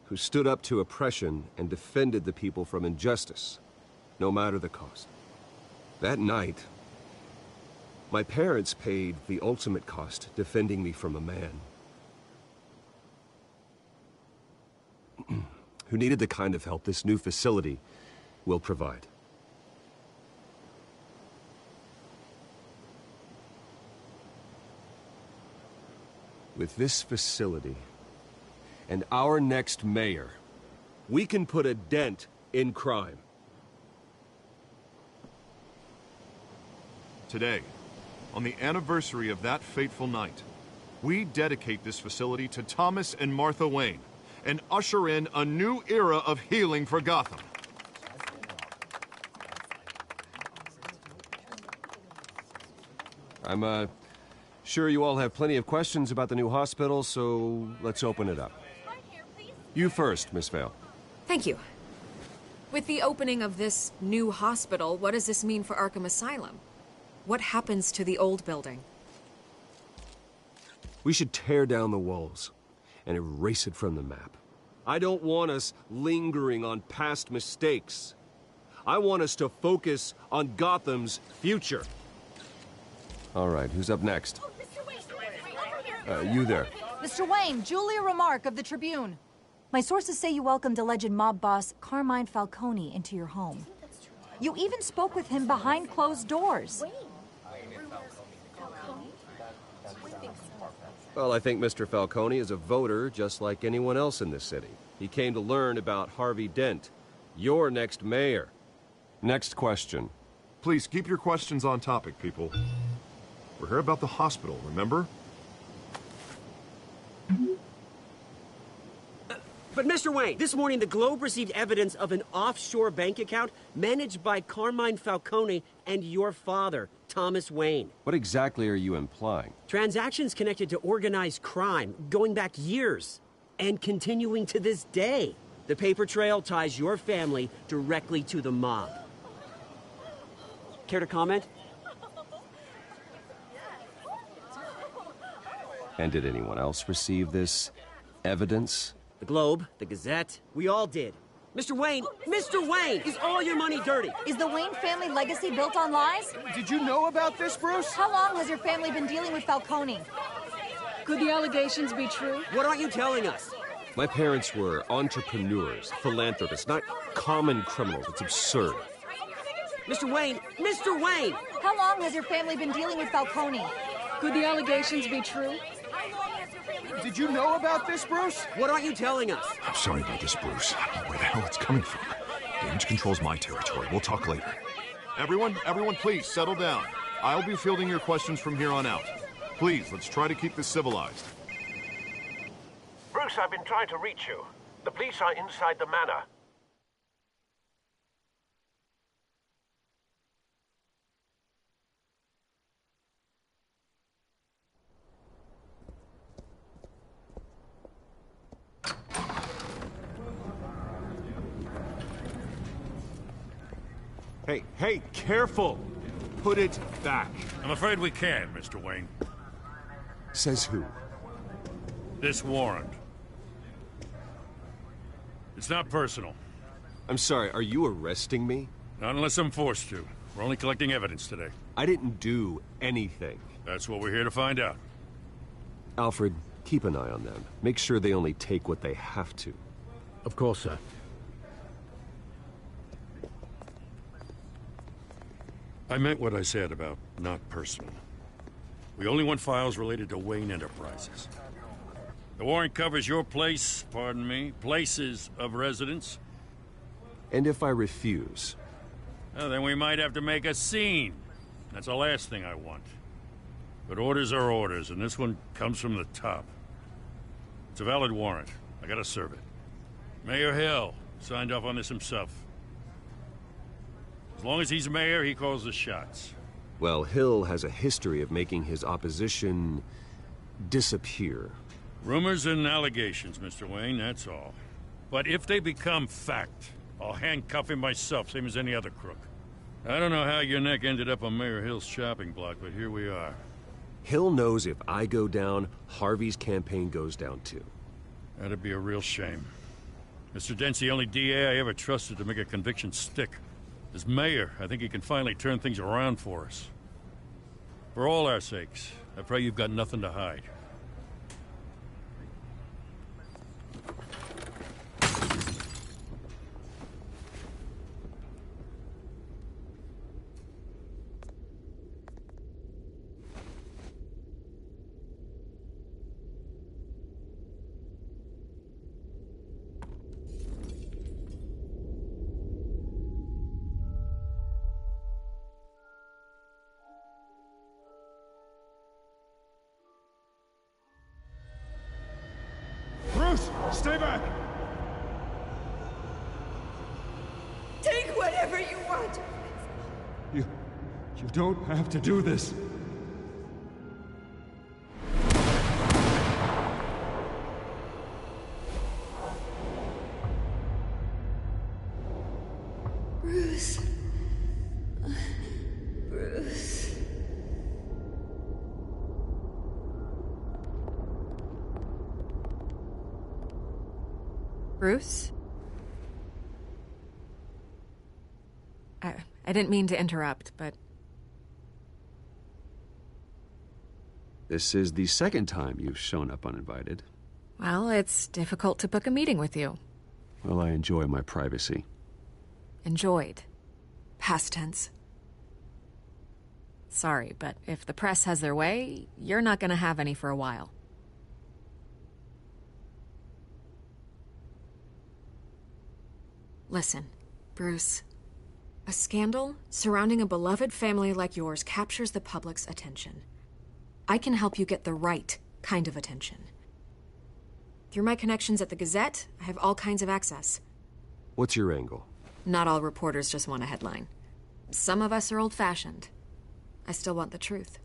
who stood up to oppression and defended the people from injustice, no matter the cost. That night, my parents paid the ultimate cost defending me from a man who needed the kind of help this new facility will provide. With this facility and our next mayor, we can put a dent in crime. Today, on the anniversary of that fateful night, we dedicate this facility to Thomas and Martha Wayne and usher in a new era of healing for Gotham. I'm sure you all have plenty of questions about the new hospital, so let's open it up. You first, Miss Vale. Thank you. With the opening of this new hospital, what does this mean for Arkham Asylum? What happens to the old building? We should tear down the walls and erase it from the map. I don't want us lingering on past mistakes. I want us to focus on Gotham's future. All right, who's up next? You there. Mr. Wayne, Julia Remark of the Tribune. My sources say you welcomed alleged mob boss Carmine Falcone into your home. You even spoke with him behind closed doors. Well, I think Mr. Falcone is a voter just like anyone else in this city. He came to learn about Harvey Dent, your next mayor. Next question. Please keep your questions on topic, people. We're here about the hospital, remember? But Mr. Wayne, this morning the Globe received evidence of an offshore bank account managed by Carmine Falcone and your father, Thomas Wayne. What exactly are you implying? Transactions connected to organized crime going back years and continuing to this day. The paper trail ties your family directly to the mob. Care to comment? And did anyone else receive this evidence? The Globe, the Gazette, we all did. Mr. Wayne, is all your money dirty? Is the Wayne family legacy built on lies? Did you know about this, Bruce? How long has your family been dealing with Falcone? Could the allegations be true? What aren't you telling us? My parents were entrepreneurs, philanthropists, not common criminals. It's absurd. Mr. Wayne! How long has your family been dealing with Falcone? Could the allegations be true? Did you know about this, Bruce? What aren't you telling us? I'm sorry about this, Bruce. I don't know where the hell it's coming from. Damage control's my territory. We'll talk later. Everyone, please, settle down. I'll be fielding your questions from here on out. Please, let's try to keep this civilized. Bruce, I've been trying to reach you. The police are inside the manor. Hey, careful! Put it back. I'm afraid we can't, Mr. Wayne. Says who? This warrant. It's not personal. I'm sorry, are you arresting me? Not unless I'm forced to. We're only collecting evidence today. I didn't do anything. That's what we're here to find out. Alfred, keep an eye on them. Make sure they only take what they have to. Of course, sir. I meant what I said about not personal. We only want files related to Wayne Enterprises. The warrant covers your places of residence. And if I refuse? Well, then we might have to make a scene. That's the last thing I want. But orders are orders, and this one comes from the top. It's a valid warrant. I gotta serve it. Mayor Hill signed off on this himself. As long as he's mayor, he calls the shots. Well, Hill has a history of making his opposition disappear. Rumors and allegations, Mr. Wayne, that's all. But if they become fact, I'll handcuff him myself, same as any other crook. I don't know how your neck ended up on Mayor Hill's shopping block, but here we are. Hill knows if I go down, Harvey's campaign goes down too. That'd be a real shame. Mr. Dent's the only DA I ever trusted to make a conviction stick. As mayor, I think he can finally turn things around for us. For all our sakes, I pray you've got nothing to hide. Stay back! Take whatever you want. You don't have to do this. Bruce. Bruce. Bruce? I didn't mean to interrupt, but... This is the second time you've shown up uninvited. Well, it's difficult to book a meeting with you. Well, I enjoy my privacy. Enjoyed. Past tense. Sorry, but if the press has their way, you're not gonna have any for a while. Listen, Bruce. A scandal surrounding a beloved family like yours captures the public's attention. I can help you get the right kind of attention. Through my connections at the Gazette, I have all kinds of access. What's your angle? Not all reporters just want a headline. Some of us are old-fashioned. I still want the truth.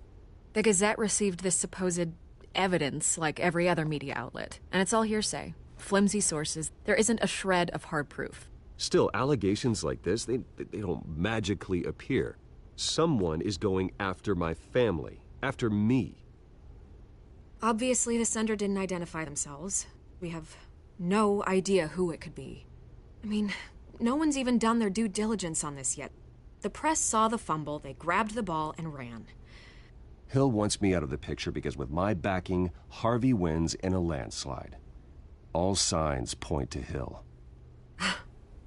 The Gazette received this supposed evidence like every other media outlet, and it's all hearsay. Flimsy sources. There isn't a shred of hard proof. Still, allegations like this, they don't magically appear. Someone is going after my family, after me. Obviously, the sender didn't identify themselves. We have no idea who it could be. I mean, no one's even done their due diligence on this yet. The press saw the fumble, they grabbed the ball and ran. Hill wants me out of the picture because with my backing, Harvey wins in a landslide. All signs point to Hill.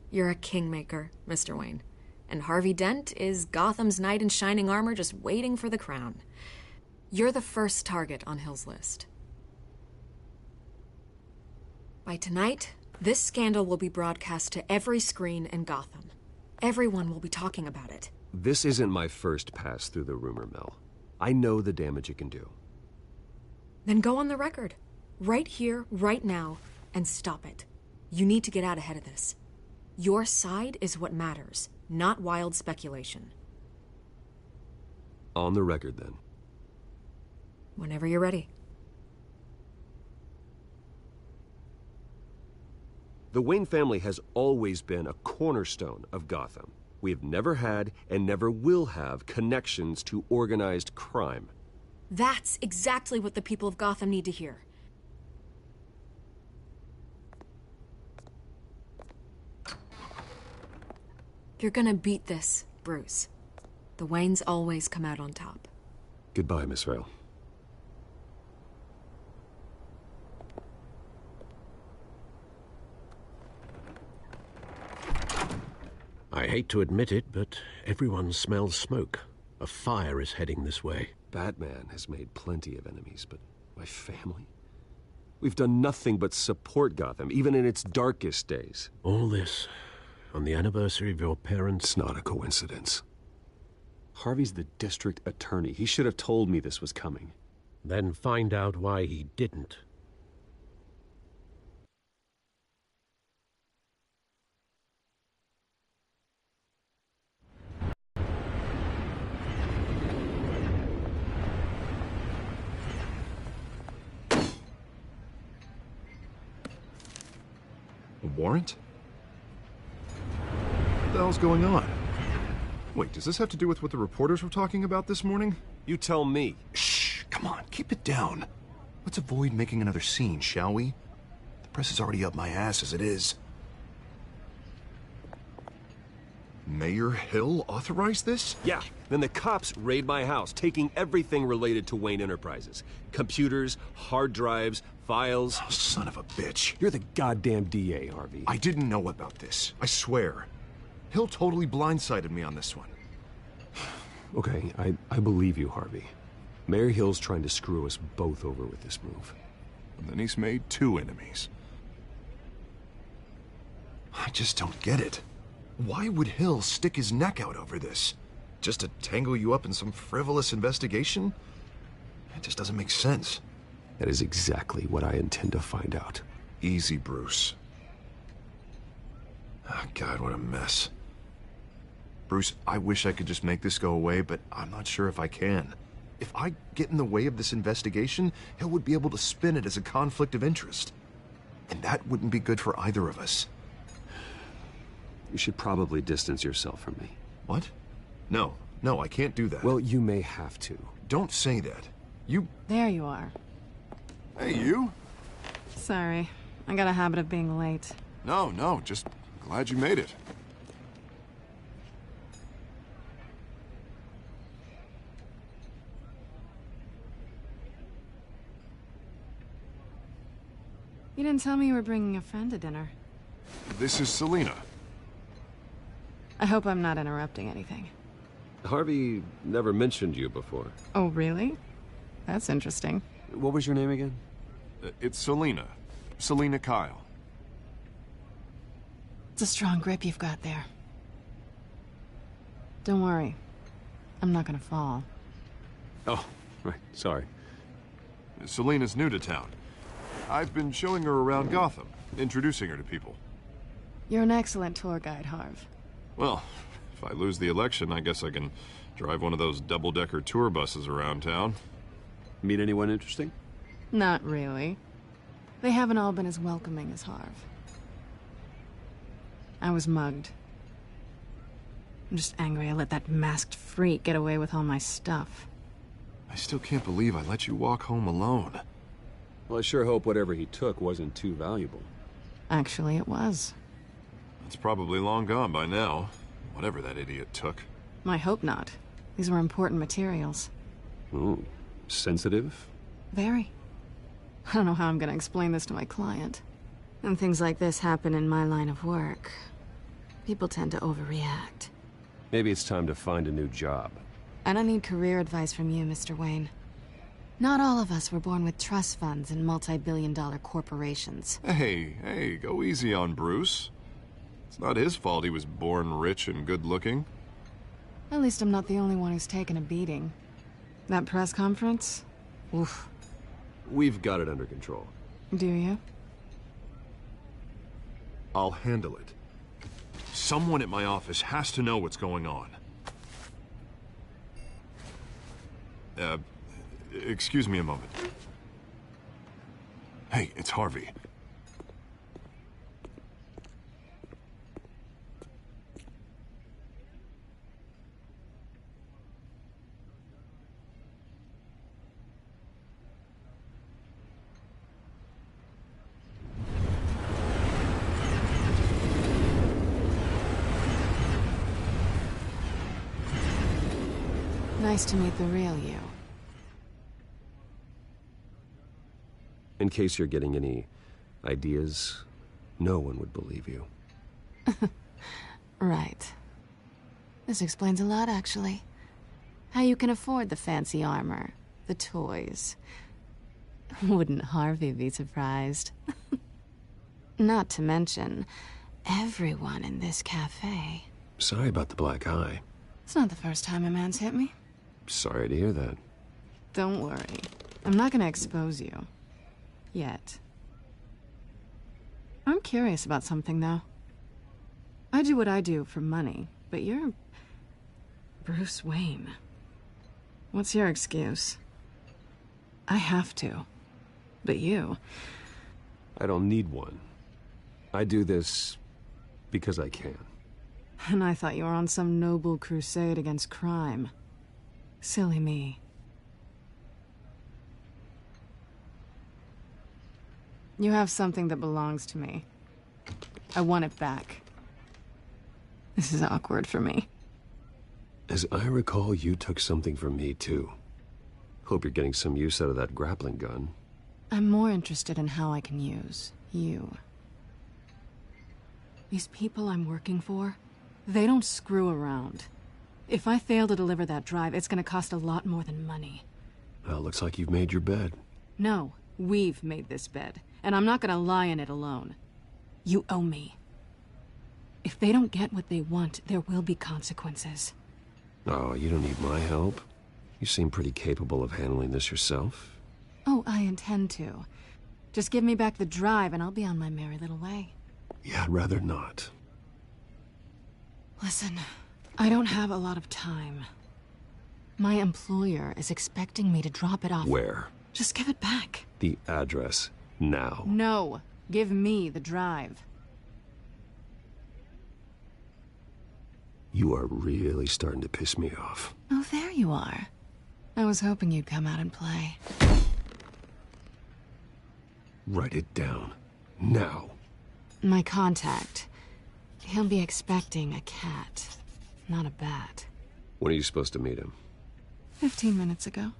You're a kingmaker, Mr. Wayne. And Harvey Dent is Gotham's knight in shining armor just waiting for the crown. You're the first target on Hill's list. By tonight, this scandal will be broadcast to every screen in Gotham. Everyone will be talking about it. This isn't my first pass through the rumor mill. I know the damage it can do. Then go on the record. Right here, right now, and stop it. You need to get out ahead of this. Your side is what matters, not wild speculation. On the record, then. Whenever you're ready. The Wayne family has always been a cornerstone of Gotham. We have never had and never will have connections to organized crime. That's exactly what the people of Gotham need to hear. You're gonna beat this, Bruce. The Waynes always come out on top. Goodbye, Miss Vale. I hate to admit it, but everyone smells smoke. A fire is heading this way. Batman has made plenty of enemies, but my family? We've done nothing but support Gotham, even in its darkest days. All this on the anniversary of your parents'... It's not a coincidence. Harvey's the district attorney. He should have told me this was coming. Then find out why he didn't. A warrant? What the hell's going on? Wait, does this have to do with what the reporters were talking about this morning? You tell me. Shh, come on, keep it down. Let's avoid making another scene, shall we? The press is already up my ass as it is. Mayor Hill authorized this? Yeah. Then the cops raid my house, taking everything related to Wayne Enterprises. Computers, hard drives, files. Oh, son of a bitch. You're the goddamn DA, Harvey. I didn't know about this. I swear. Hill totally blindsided me on this one. Okay, I believe you, Harvey. Mayor Hill's trying to screw us both over with this move. And then he's made 2 enemies. I just don't get it. Why would Hill stick his neck out over this? Just to tangle you up in some frivolous investigation? It just doesn't make sense. That is exactly what I intend to find out. Easy, Bruce. Oh, God, what a mess. Bruce, I wish I could just make this go away, but I'm not sure if I can. If I get in the way of this investigation, Hill would be able to spin it as a conflict of interest. And that wouldn't be good for either of us. You should probably distance yourself from me. What? No, I can't do that. Well, you may have to. Don't say that. You... There you are. Hey, you? Sorry. I got a habit of being late. No, just glad you made it. You didn't tell me you were bringing a friend to dinner. This is Selena. I hope I'm not interrupting anything. Harvey never mentioned you before. Oh, really? That's interesting. What was your name again? It's Selena. Selena Kyle. It's a strong grip you've got there. Don't worry. I'm not gonna fall. Oh, right. Sorry. Selena's new to town. I've been showing her around Gotham, introducing her to people. You're an excellent tour guide, Harv. Well, if I lose the election, I guess I can drive one of those double-decker tour buses around town. Meet anyone interesting? Not really. They haven't all been as welcoming as Harv. I was mugged. I'm just angry I let that masked freak get away with all my stuff. I still can't believe I let you walk home alone. Well, I sure hope whatever he took wasn't too valuable. Actually, it was. It's probably long gone by now, whatever that idiot took. I hope not. These were important materials. Ooh, sensitive? Very. I don't know how I'm gonna explain this to my client. And things like this happen in my line of work. People tend to overreact. Maybe it's time to find a new job. I don't need career advice from you, Mr. Wayne. Not all of us were born with trust funds and multi-billion-dollar corporations. Hey, go easy on Bruce. It's not his fault he was born rich and good-looking. At least I'm not the only one who's taken a beating. That press conference? Oof. We've got it under control. Do you? I'll handle it. Someone at my office has to know what's going on. Excuse me a moment. Hey, it's Harvey. Nice to meet the real you. In case you're getting any ideas, no one would believe you. Right. This explains a lot, actually. How you can afford the fancy armor, the toys. Wouldn't Harvey be surprised? Not to mention, everyone in this cafe. Sorry about the black eye. It's not the first time a man's hit me. Sorry to hear that. Don't worry. I'm not gonna expose you. Yet. I'm curious about something, though. I do what I do for money, but you're... Bruce Wayne. What's your excuse? I have to. But you... I don't need one. I do this because I can. And I thought you were on some noble crusade against crime. Silly me. You have something that belongs to me. I want it back. This is awkward for me. As I recall, you took something from me, too. Hope you're getting some use out of that grappling gun. I'm more interested in how I can use you. These people I'm working for, they don't screw around. If I fail to deliver that drive, it's gonna cost a lot more than money. Well, looks like you've made your bed. No, we've made this bed, and I'm not gonna lie in it alone. You owe me. If they don't get what they want, there will be consequences. Oh, you don't need my help. You seem pretty capable of handling this yourself. Oh, I intend to. Just give me back the drive and I'll be on my merry little way. Yeah, I'd rather not. Listen, I don't have a lot of time. My employer is expecting me to drop it off. Where? Just give it back. The address, now. No, give me the drive. You are really starting to piss me off. Oh, there you are. I was hoping you'd come out and play. Write it down. Now. My contact. He'll be expecting a cat, not a bat. When are you supposed to meet him? 15 minutes ago.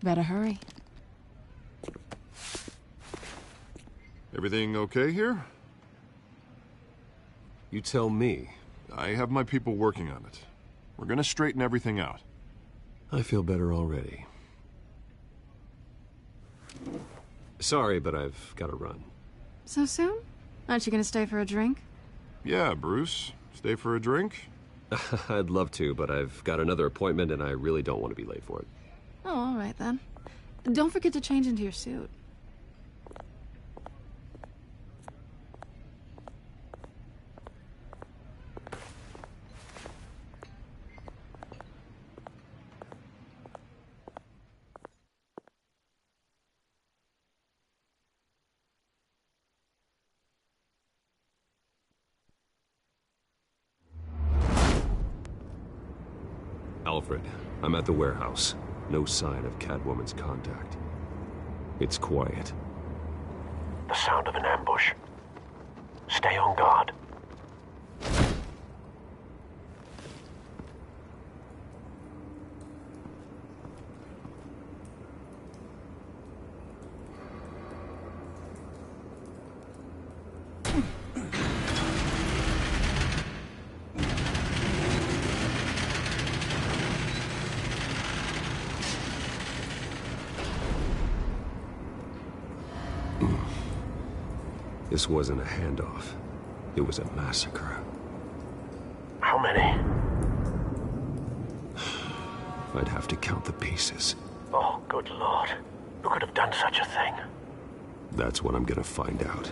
Better hurry. Everything okay here? You tell me. I have my people working on it. We're gonna straighten everything out. I feel better already. Sorry, but I've got to run. So soon? Aren't you gonna stay for a drink? Yeah, Bruce. Stay for a drink? I'd love to, but I've got another appointment and I really don't want to be late for it. Oh, all right then. Don't forget to change into your suit. Alfred, I'm at the warehouse. No sign of Catwoman's contact. It's quiet. The sound of an ambush. Stay on guard. This wasn't a handoff. It was a massacre. How many? I'd have to count the pieces. Oh, good Lord. Who could have done such a thing? That's what I'm gonna find out.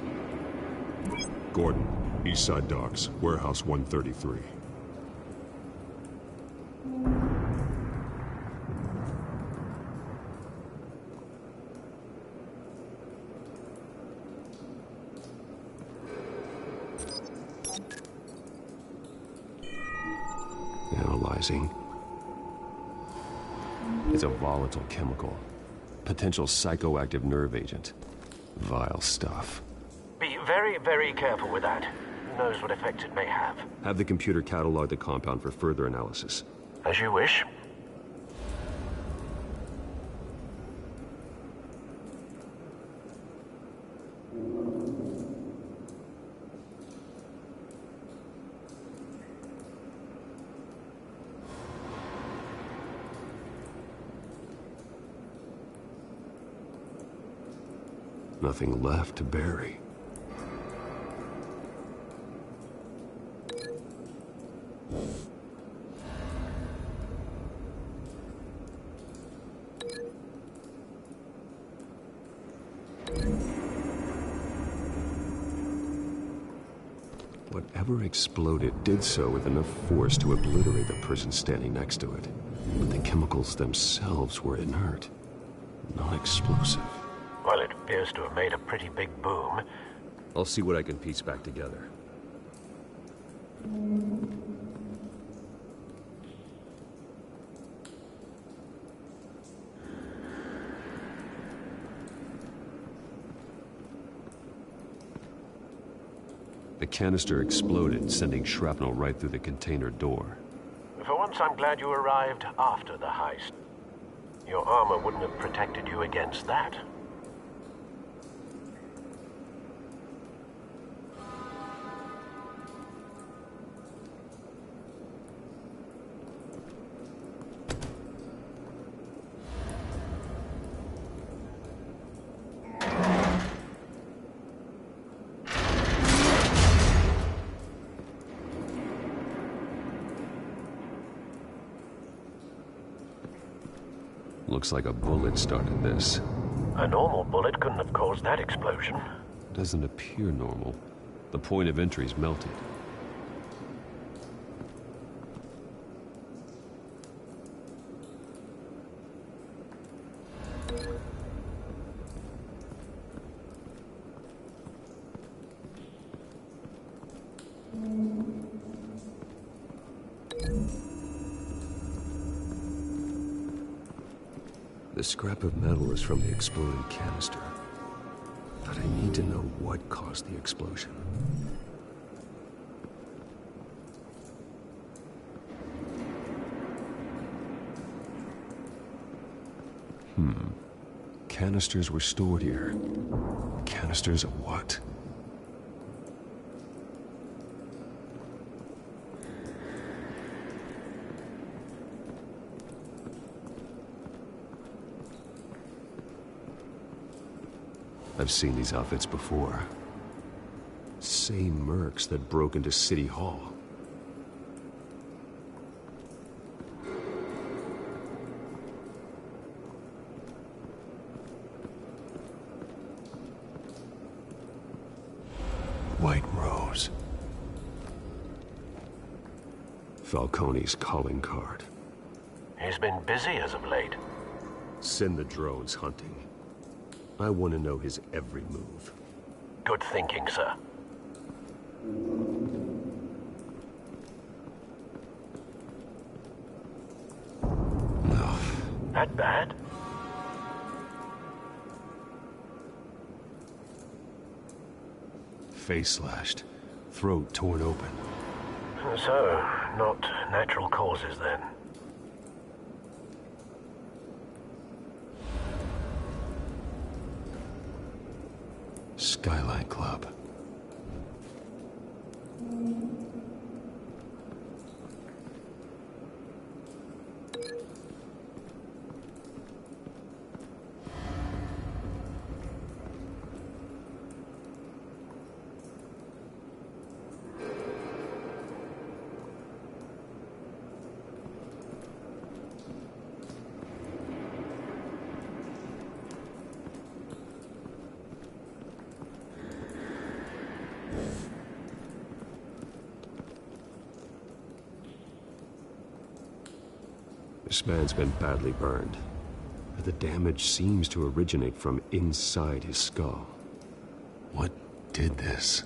Gordon, East Side Docks, Warehouse 133. Analyzing. It's a volatile chemical. Potential psychoactive nerve agent. Vile stuff. Be very, very careful with that. Who knows what effects it may have. Have the computer catalog the compound for further analysis. As you wish. Nothing left to bury. Whatever exploded did so with enough force to obliterate the person standing next to it. But the chemicals themselves were inert, non-explosive. Well, it appears to have made a pretty big boom. I'll see what I can piece back together. The canister exploded, sending shrapnel right through the container door. For once, I'm glad you arrived after the heist. Your armor wouldn't have protected you against that. Looks like a bullet started this. A normal bullet couldn't have caused that explosion. Doesn't appear normal. The point of entry's melted. The scrap of metal is from the exploding canister. But I need to know what caused the explosion. Canisters were stored here. Canisters of what? I've seen these outfits before. Same mercs that broke into City Hall. White Rose. Falcone's calling card. He's been busy as of late. Send the drones hunting. I want to know his every move. Good thinking, sir. No. That bad? Face slashed. Throat torn open. So, not natural causes then. Skyline Club. This man's been badly burned, but the damage seems to originate from inside his skull. What did this?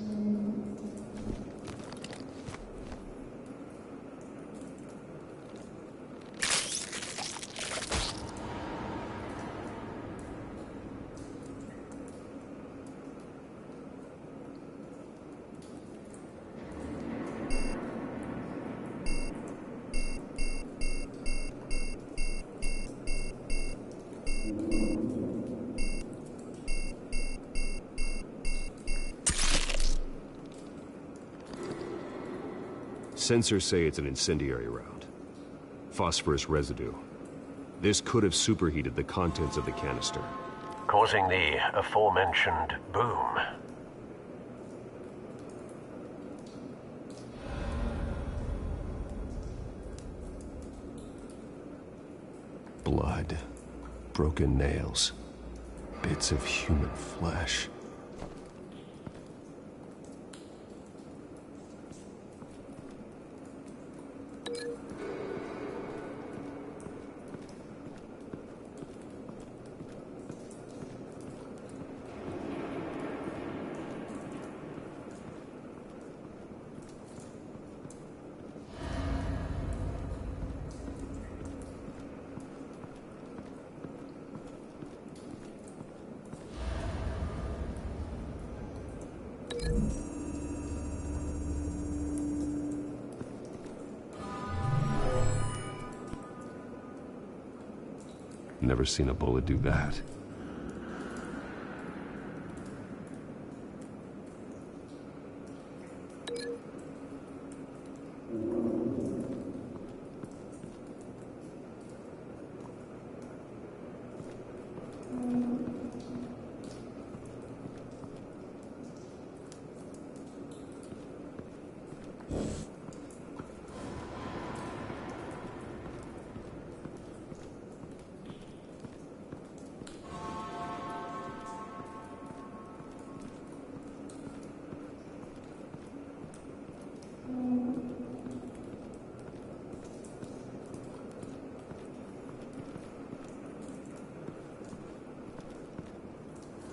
Sensors say it's an incendiary round. Phosphorus residue. This could have superheated the contents of the canister, causing the aforementioned boom. Blood, broken nails, bits of human flesh. Never seen a bullet do that.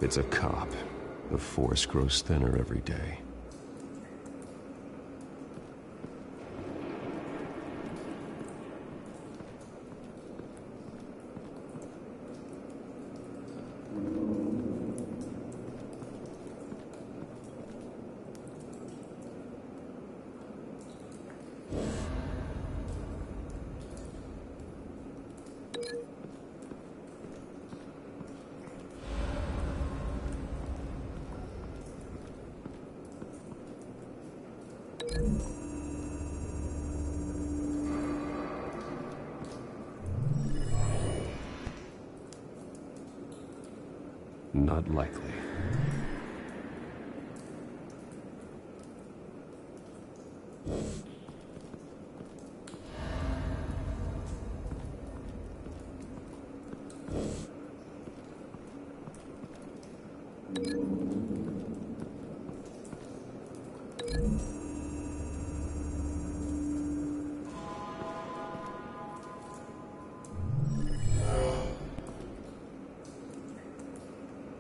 It's a cop. The force grows thinner every day. Not likely.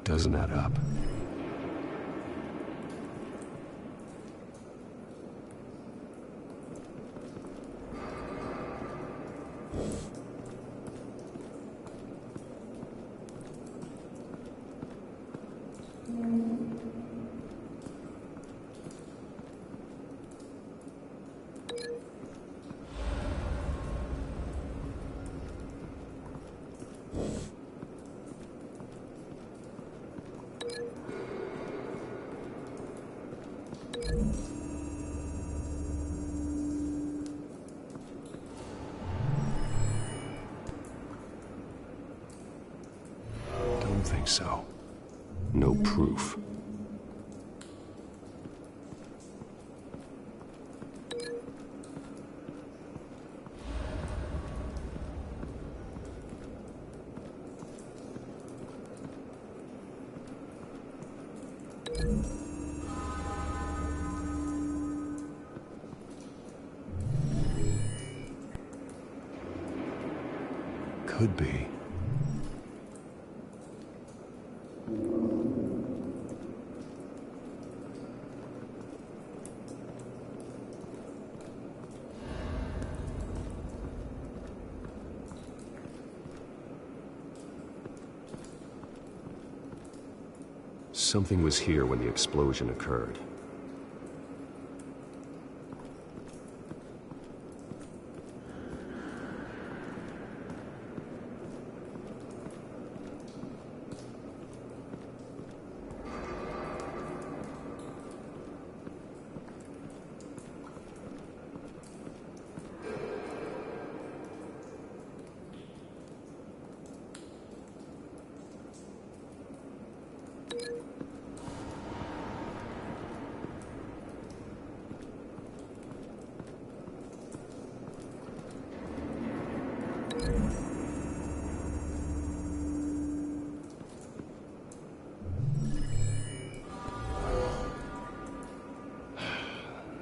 Doesn't add up. Don't think so. No proof. Could be. Something was here when the explosion occurred.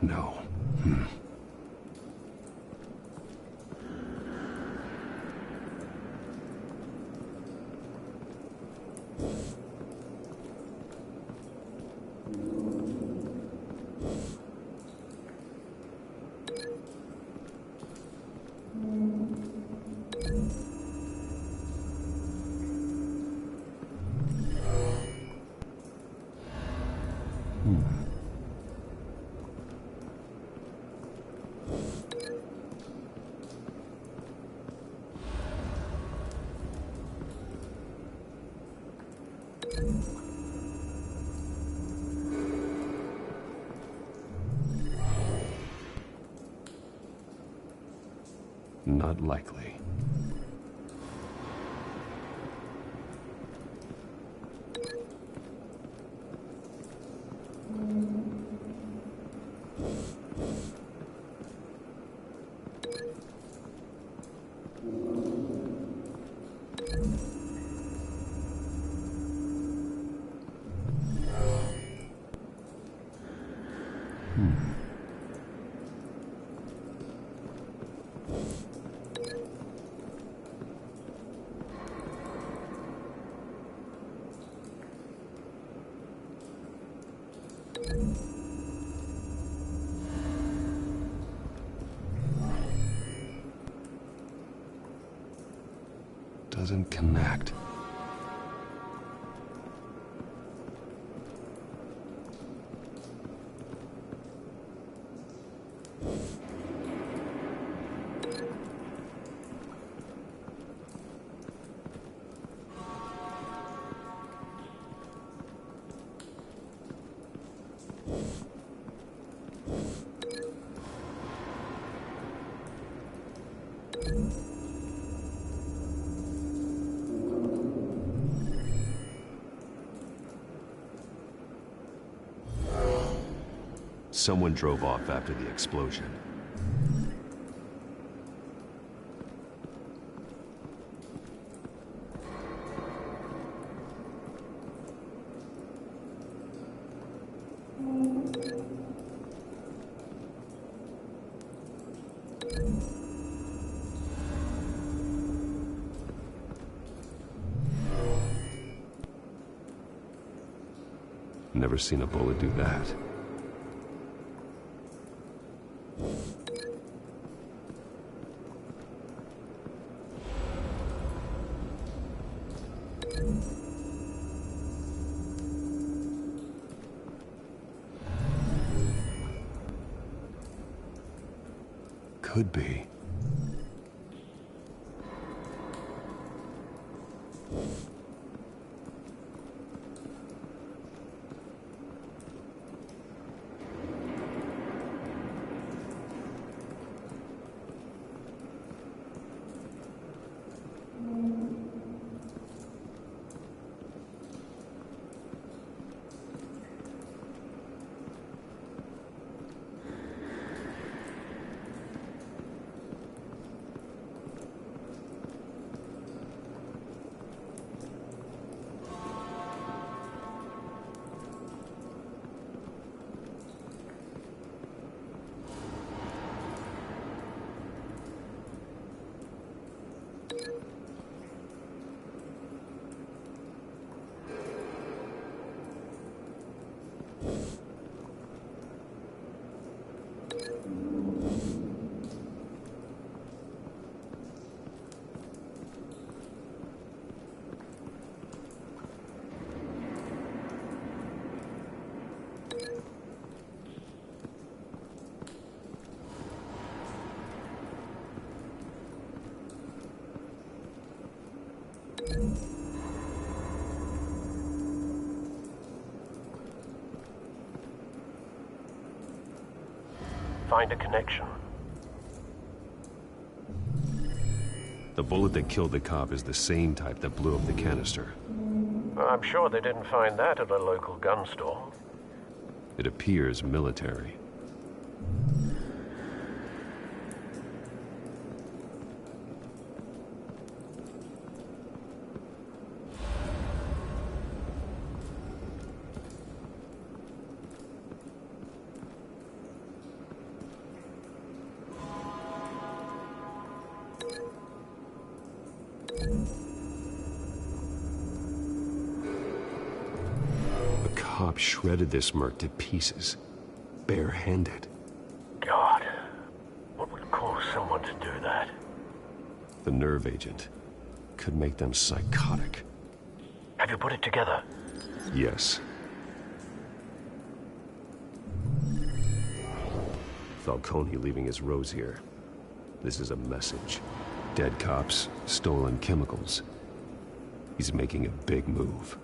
No. Not likely. Doesn't connect. Someone drove off after the explosion. Never seen a bullet do that. Could be. Find a connection. The bullet that killed the cop is the same type that blew up the canister. I'm sure they didn't find that at a local gun store. It appears military. Shredded this merc to pieces, barehanded. God, what would cause someone to do that? The nerve agent could make them psychotic. Have you put it together? Yes. Falcone leaving his rose here. This is a message. Dead cops, stolen chemicals. He's making a big move.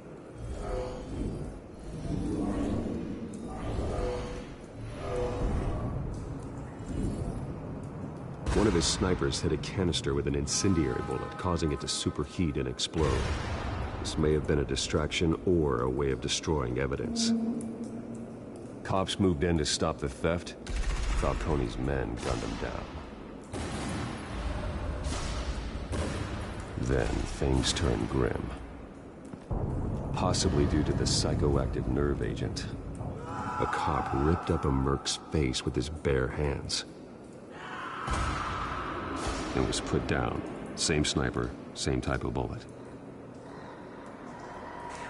One of his snipers hit a canister with an incendiary bullet, causing it to superheat and explode. This may have been a distraction or a way of destroying evidence. Cops moved in to stop the theft. Falcone's men gunned him down. Then things turned grim. Possibly due to the psychoactive nerve agent. A cop ripped up a merc's face with his bare hands. It was put down. Same sniper, same type of bullet.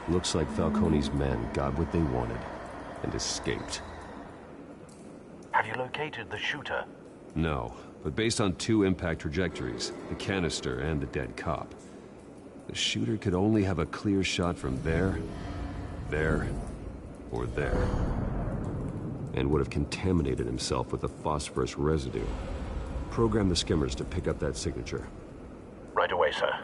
Looks like Falcone's men got what they wanted and escaped. Have you located the shooter? No, but based on 2 impact trajectories, the canister and the dead cop, the shooter could only have a clear shot from there, or there, and would have contaminated himself with the phosphorus residue. Program the skimmers to pick up that signature. Right away, sir.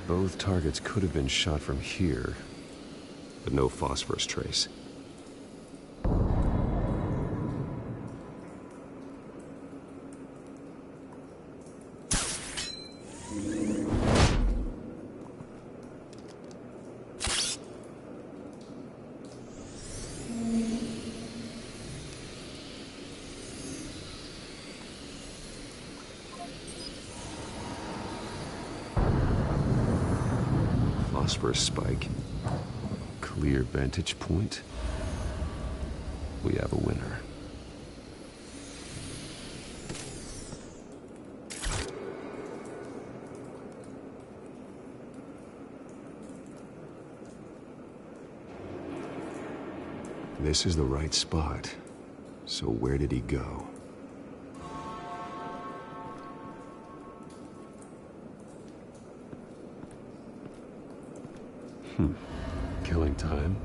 Both targets could have been shot from here, but no phosphorus trace. Phosphorus spike. Clear vantage point. We have a winner. This is the right spot. So where did he go? Killing time.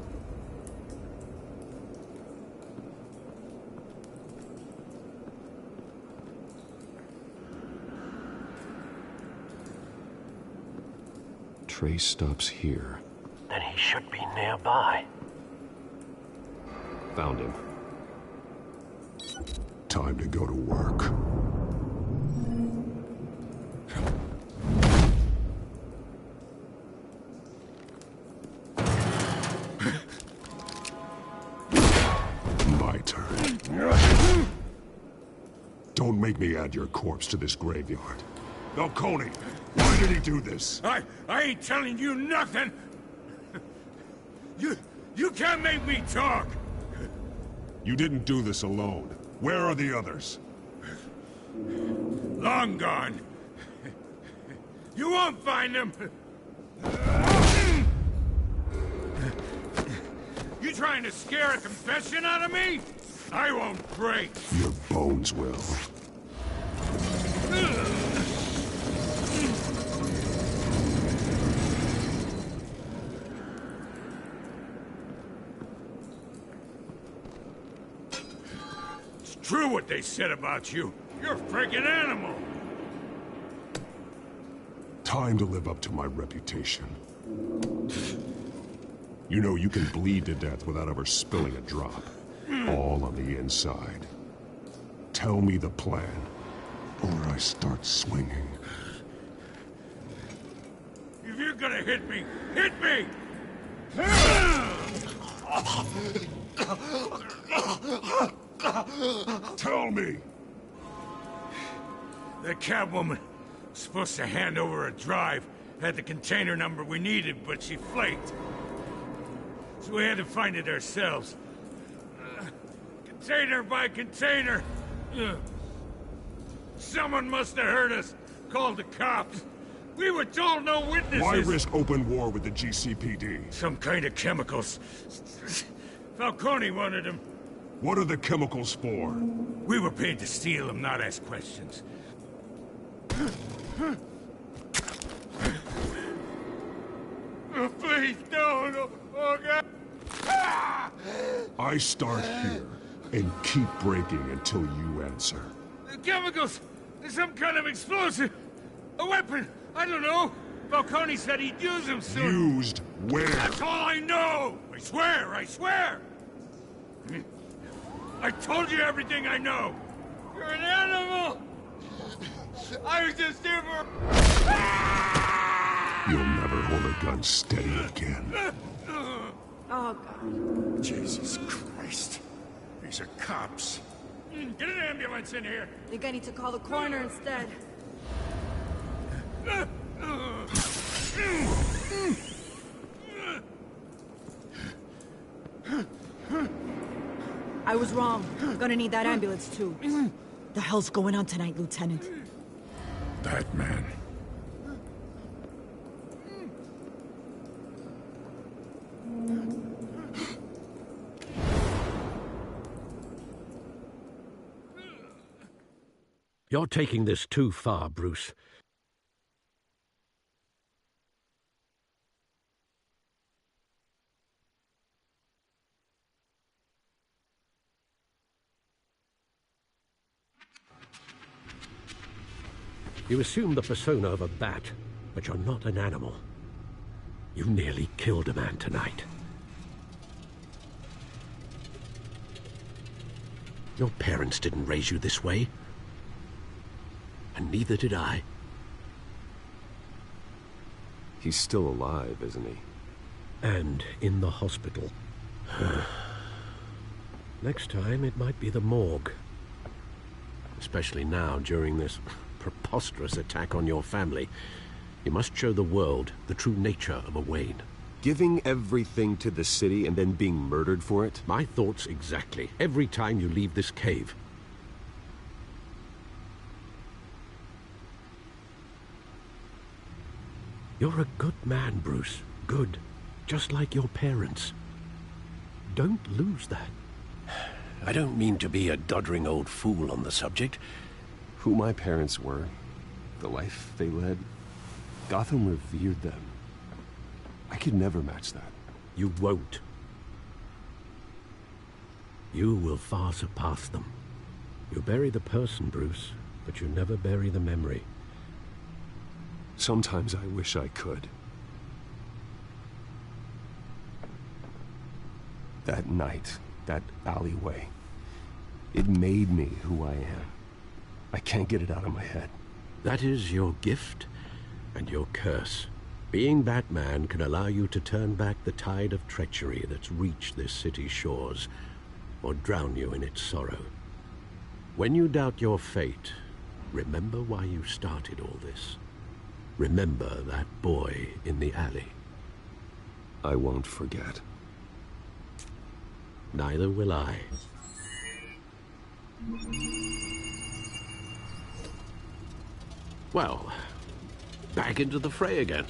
Trace stops here. Then he should be nearby. Found him. Time to go to work. Don't make me add your corpse to this graveyard. Falcone, why did he do this? I ain't telling you nothing! You can't make me talk! You didn't do this alone. Where are the others? Long gone. You won't find them! You trying to scare a confession out of me? I won't break. Your bones will. It's true what they said about you. You're a friggin' animal. Time to live up to my reputation. You know you can bleed to death without ever spilling a drop. All on the inside. Tell me the plan, or I start swinging. If you're gonna hit me, hit me! Tell me! The cabwoman was supposed to hand over a drive, had the container number we needed, but she flaked. So we had to find it ourselves. Container by container. Someone must have heard us. Called the cops. We were told no witnesses. Why risk open war with the GCPD? Some kind of chemicals. Falcone wanted them. What are the chemicals for? We were paid to steal them, not ask questions. Oh, please, no. Oh, God. Ah! I start here and keep breaking until you answer. Chemicals! Some kind of explosive! A weapon! I don't know! Falcone said he'd use them soon! Used where? That's all I know! I swear! I swear! I told you everything I know! You're an animal! I was just here for... You'll never hold a gun steady again. Oh, God. Jesus Christ. These are cops. Get an ambulance in here! I think I need to call the coroner instead. I was wrong. I'm gonna need that ambulance, too. The hell's going on tonight, Lieutenant? That man. You're taking this too far, Bruce. You assume the persona of a bat, but you're not an animal. You nearly killed a man tonight. Your parents didn't raise you this way. And neither did I. He's still alive, isn't he? And in the hospital. Next time, it might be the morgue. Especially now, during this preposterous attack on your family. You must show the world the true nature of a Wayne. Giving everything to the city and then being murdered for it? My thoughts exactly. Every time you leave this cave. You're a good man, Bruce. Good. Just like your parents. Don't lose that. I don't mean to be a doddering old fool on the subject. Who my parents were, the life they led, Gotham revered them. I could never match that. You won't. You will far surpass them. You bury the person, Bruce, but you never bury the memory. Sometimes I wish I could. That night, that alleyway, it made me who I am. I can't get it out of my head. That is your gift and your curse. Being Batman can allow you to turn back the tide of treachery that's reached this city's shores, or drown you in its sorrow. When you doubt your fate, remember why you started all this. Remember that boy in the alley. I won't forget. Neither will I. Well, back into the fray again.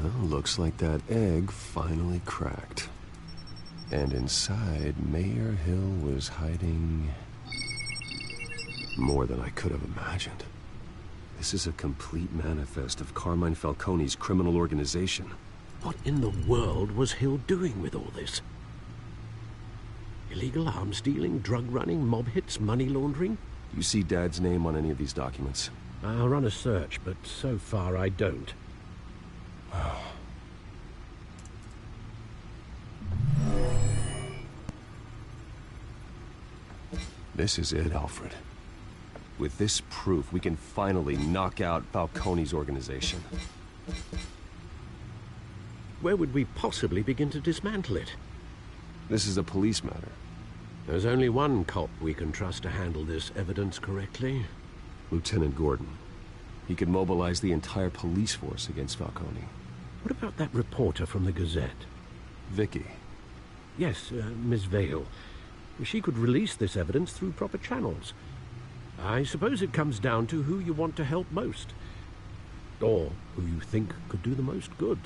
Well, looks like that egg finally cracked. And inside, Mayor Hill was hiding more than I could have imagined. This is a complete manifest of Carmine Falcone's criminal organization. What in the world was Hill doing with all this? Illegal arms dealing, drug running, mob hits, money laundering? You see Dad's name on any of these documents? I'll run a search, but so far I don't. This is it, Alfred. With this proof, we can finally knock out Falcone's organization. Where would we possibly begin to dismantle it? This is a police matter. There's only one cop we can trust to handle this evidence correctly. Lieutenant Gordon. He could mobilize the entire police force against Falcone. What about that reporter from the Gazette? Vicky. Yes, Miss Vale. She could release this evidence through proper channels. I suppose it comes down to who you want to help most. Or who you think could do the most good.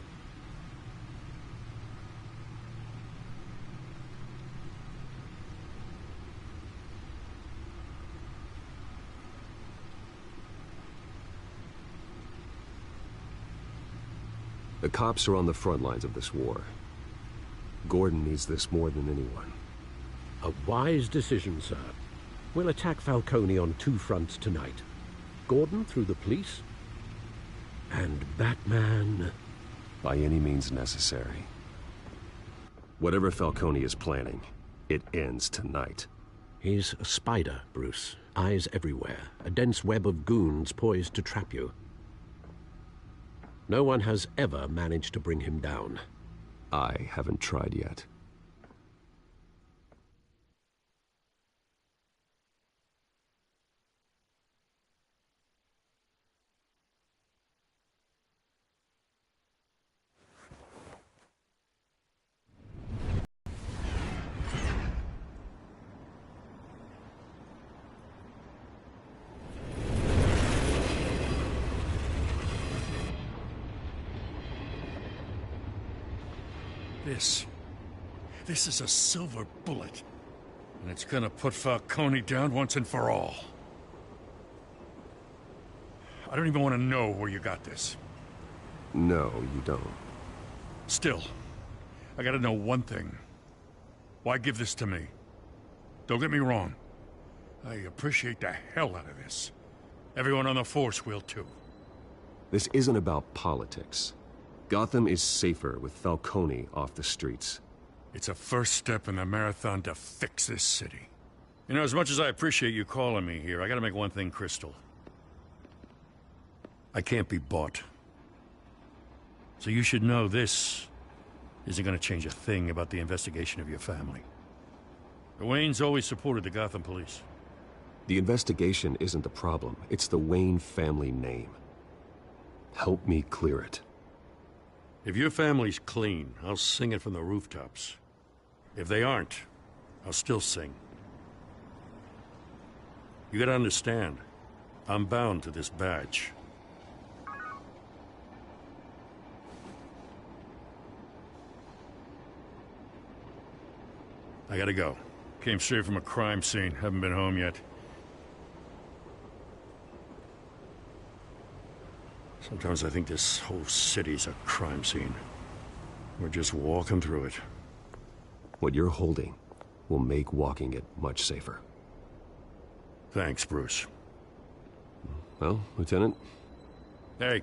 The cops are on the front lines of this war. Gordon needs this more than anyone. A wise decision, sir. We'll attack Falcone on 2 fronts tonight. Gordon through the police, and Batman... by any means necessary. Whatever Falcone is planning, it ends tonight. He's a spider, Bruce. Eyes everywhere. A dense web of goons poised to trap you. No one has ever managed to bring him down. I haven't tried yet. This is a silver bullet. And it's gonna put Falcone down once and for all. I don't even want to know where you got this. No, you don't. Still, I gotta know one thing. Why give this to me? Don't get me wrong. I appreciate the hell out of this. Everyone on the force will too. This isn't about politics. Gotham is safer with Falcone off the streets. It's a first step in the marathon to fix this city. You know, as much as I appreciate you calling me here, I gotta make one thing crystal. I can't be bought. So you should know this isn't gonna change a thing about the investigation of your family. The Waynes always supported the Gotham police. The investigation isn't the problem. It's the Wayne family name. Help me clear it. If your family's clean, I'll sing it from the rooftops. If they aren't, I'll still sing. You gotta understand, I'm bound to this badge. I gotta go. Came straight from a crime scene, haven't been home yet. Sometimes I think this whole city's a crime scene. We're just walking through it. What you're holding will make walking it much safer. Thanks, Bruce. Well, Lieutenant? Hey,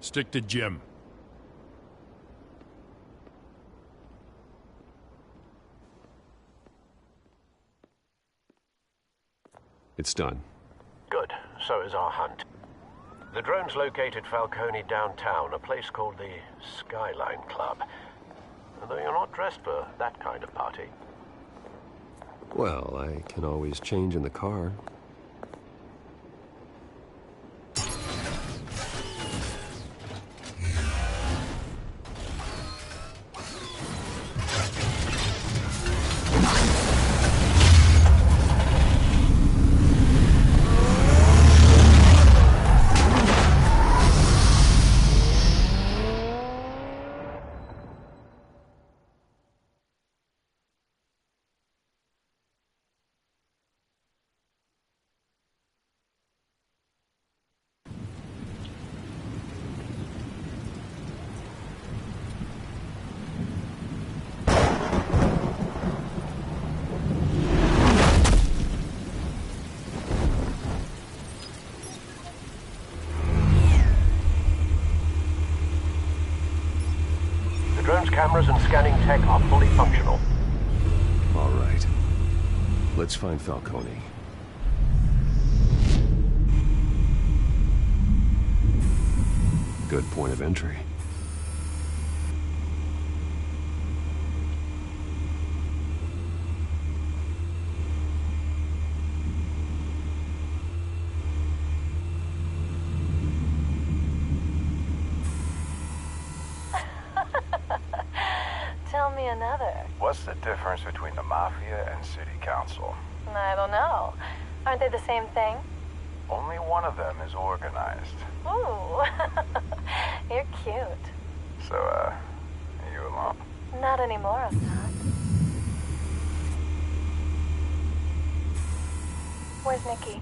stick to Jim. It's done. Good. So is our hunt. The drones located Falcone downtown, a place called the Skyline Club. Although you're not dressed for that kind of party. Well, I can always change in the car. Cameras and scanning tech are fully functional. All right. Let's find Falcone. Good point of entry. Tell me another. What's the difference between the Mafia and City Council? I don't know. Aren't they the same thing? Only one of them is organized. Ooh, you're cute. So, are you alone? Not anymore, I'm not. Where's Nikki?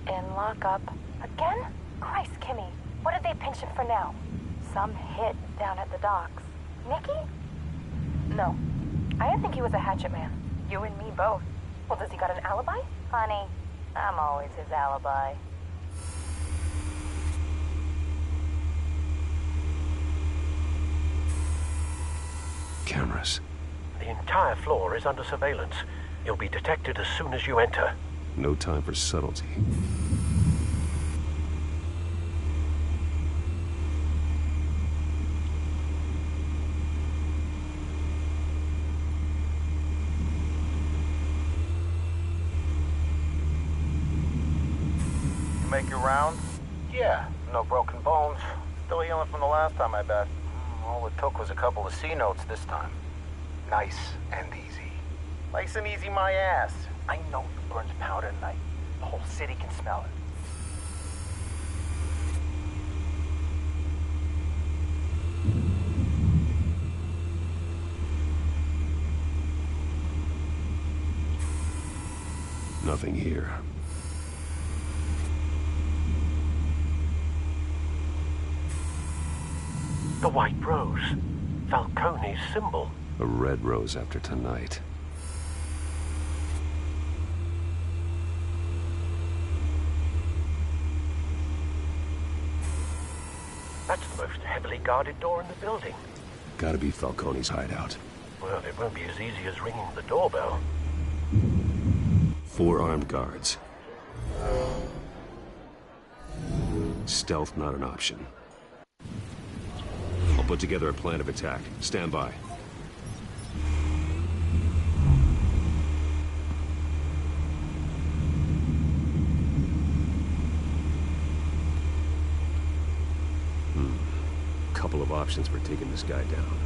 In lockup. Again? Christ, Kimmy. What did they pinch him for now? some hit down at the docks. Nicky? No. I didn't think he was a hatchet man. You and me both. Well, does he got an alibi? Honey, I'm always his alibi. Cameras. The entire floor is under surveillance. You'll be detected as soon as you enter. No time for subtlety. You make your rounds? Yeah, no broken bones. Still healing from the last time, I bet. All it took was a couple of C notes this time. Nice and easy. Nice and easy my ass. I know you burned powder tonight. The whole city can smell it. Nothing here. The white rose. Falcone's symbol. A red rose after tonight. That's the most heavily guarded door in the building. Gotta be Falcone's hideout. Well, it won't be as easy as ringing the doorbell. 4 armed guards. Stealth not an option. I'll put together a plan of attack. Stand by. Couple of options for taking this guy down.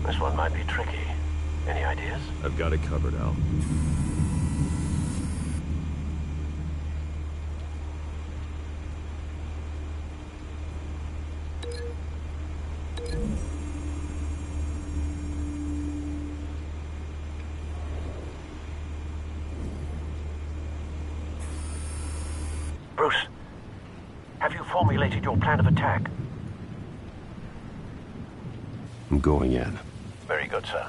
This one might be tricky. Any ideas? I've got it covered, Al. Bruce, have you formulated your plan of attack? I'm going in. Very good, sir.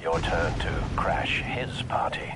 Your turn to crash his party.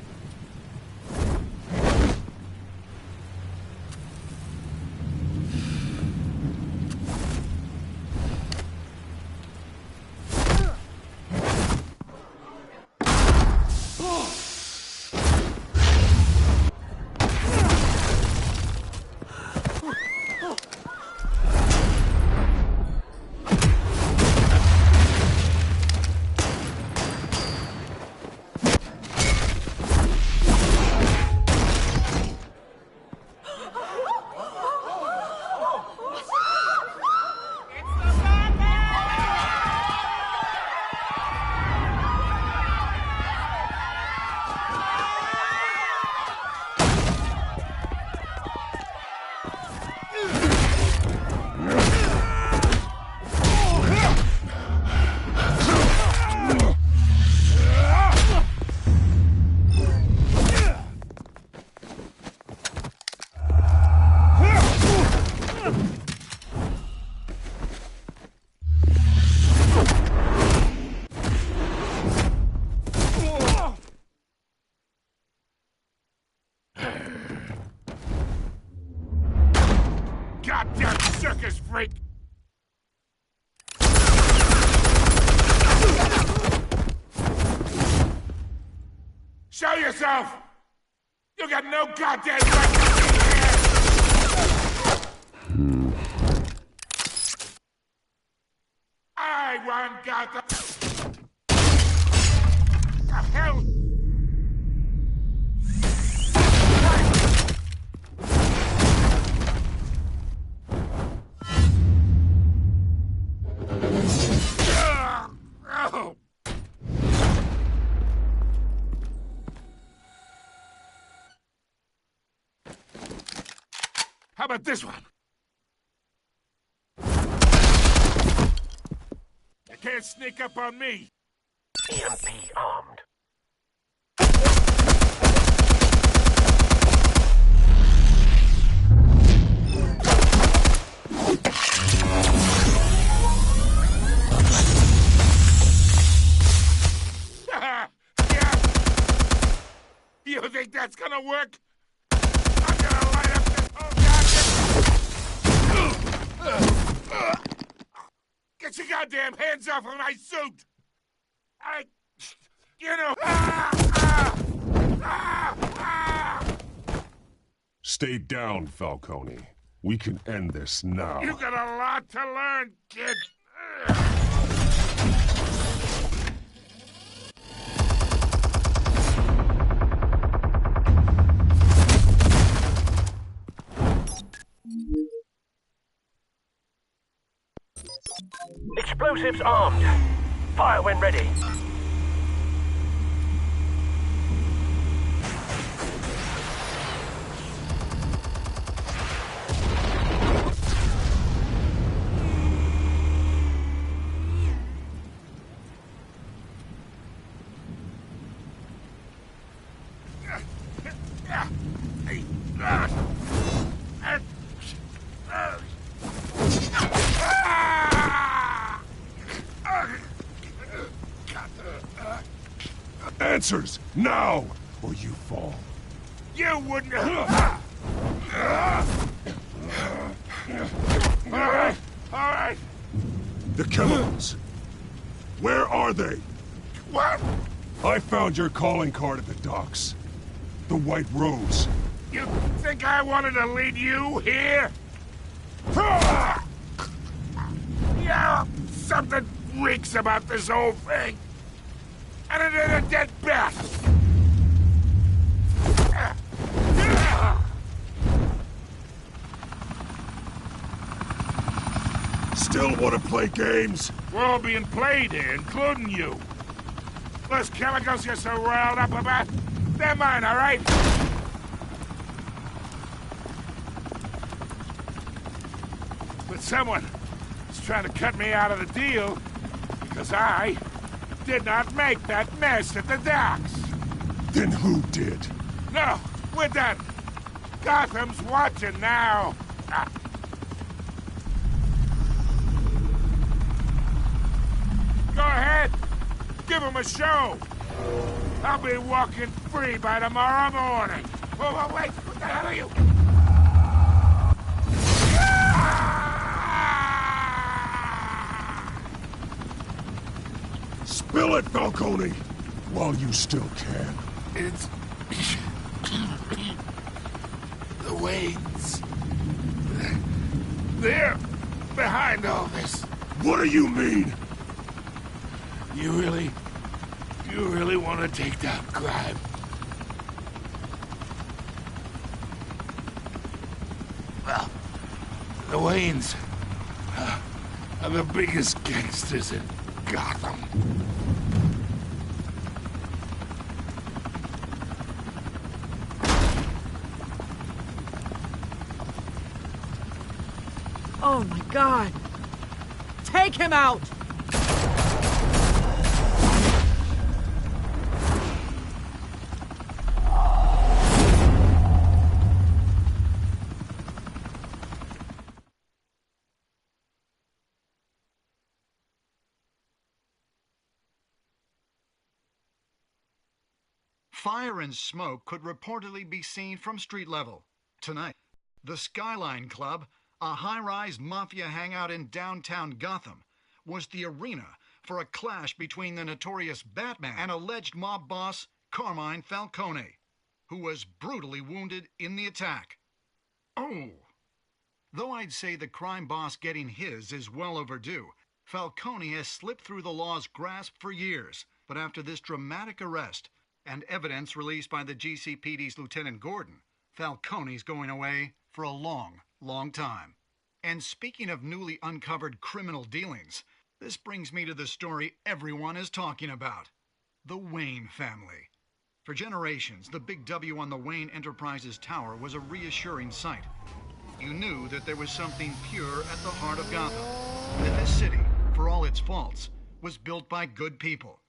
freak! Show yourself! You got no goddamn right to be here! I want Gotham! The hell? Oh. How about this one? You can't sneak up on me. EMP armed. Yeah. You think that's gonna work? I'm gonna light up this whole goddamn... Get your goddamn hands off of my suit! You know... Stay down, Falcone. We can end this now. You got a lot to learn, kid. Explosives armed. Fire when ready. Answers, now, or you fall. You wouldn't... All right. The chemicals. Where are they? What? I found your calling card at the docks. The White Rose. You think I wanted to lead you here? Yeah, something reeks about this whole thing. And it ain't a dead bat. Still want to play games? We're all being played here, including you. Those chemicals you're so riled up about, they're mine, all right? But someone is trying to cut me out of the deal because I did not make that mess at the docks. Then who did? No, we're done. Gotham's watching now. Go ahead. Give him a show. I'll be walking free by tomorrow morning. Oh, wait. What the hell are you? Spill it, Falcone, while you still can. It's... the Waynes. They're behind all this. What do you mean? You really want to take down crime? Well, the Waynes are the biggest gangsters in Gotham. Oh my God! Take him out! Fire and smoke could reportedly be seen from street level. Tonight, the Skyline Club, a high-rise mafia hangout in downtown Gotham was the arena for a clash between the notorious Batman and alleged mob boss Carmine Falcone, who was brutally wounded in the attack. Oh! Though I'd say the crime boss getting his is well overdue, Falcone has slipped through the law's grasp for years. But after this dramatic arrest and evidence released by the GCPD's Lieutenant Gordon, Falcone's going away for a long, long time. And speaking of newly uncovered criminal dealings, this brings me to the story everyone is talking about. The Wayne family. For generations, the big W on the Wayne Enterprises Tower was a reassuring sight. You knew that there was something pure at the heart of Gotham. That this city, for all its faults, was built by good people.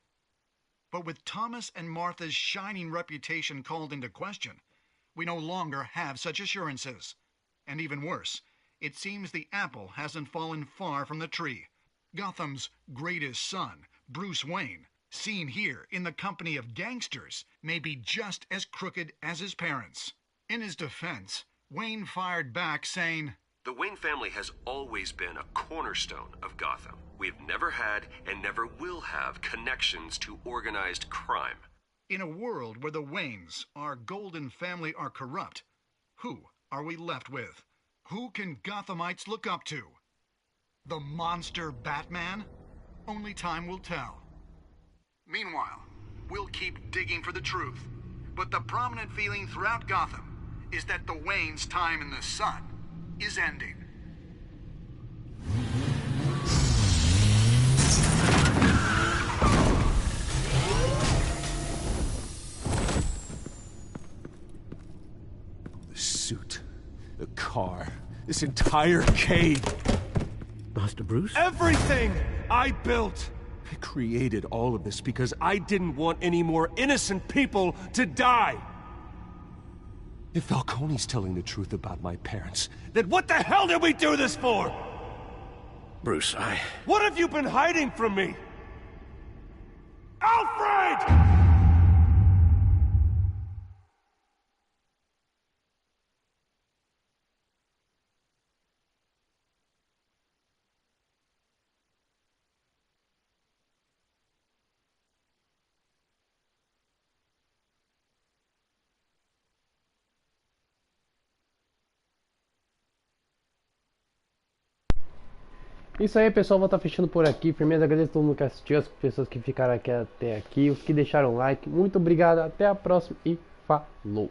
But with Thomas and Martha's shining reputation called into question, we no longer have such assurances. And even worse, it seems the apple hasn't fallen far from the tree. Gotham's greatest son, Bruce Wayne, seen here in the company of gangsters, may be just as crooked as his parents. In his defense, Wayne fired back saying, "The Wayne family has always been a cornerstone of Gotham. We've never had and never will have connections to organized crime." In a world where the Waynes, our golden family, are corrupt, who are we left with? Who can Gothamites look up to? The monster Batman? Only time will tell. Meanwhile, we'll keep digging for the truth. But the prominent feeling throughout Gotham is that the Waynes' time in the sun is ending. The suit, the car, this entire cave. Master Bruce? Everything I built! I created all of this because I didn't want any more innocent people to die! If Falcone's telling the truth about my parents, then what the hell did we do this for? Bruce, What have you been hiding from me? Alfred! Isso aí, pessoal, vou estar fechando por aqui. Firmeza, agradeço a todo mundo que assistiu, as pessoas que ficaram aqui até aqui, os que deixaram like. Muito obrigado, até a próxima e falou!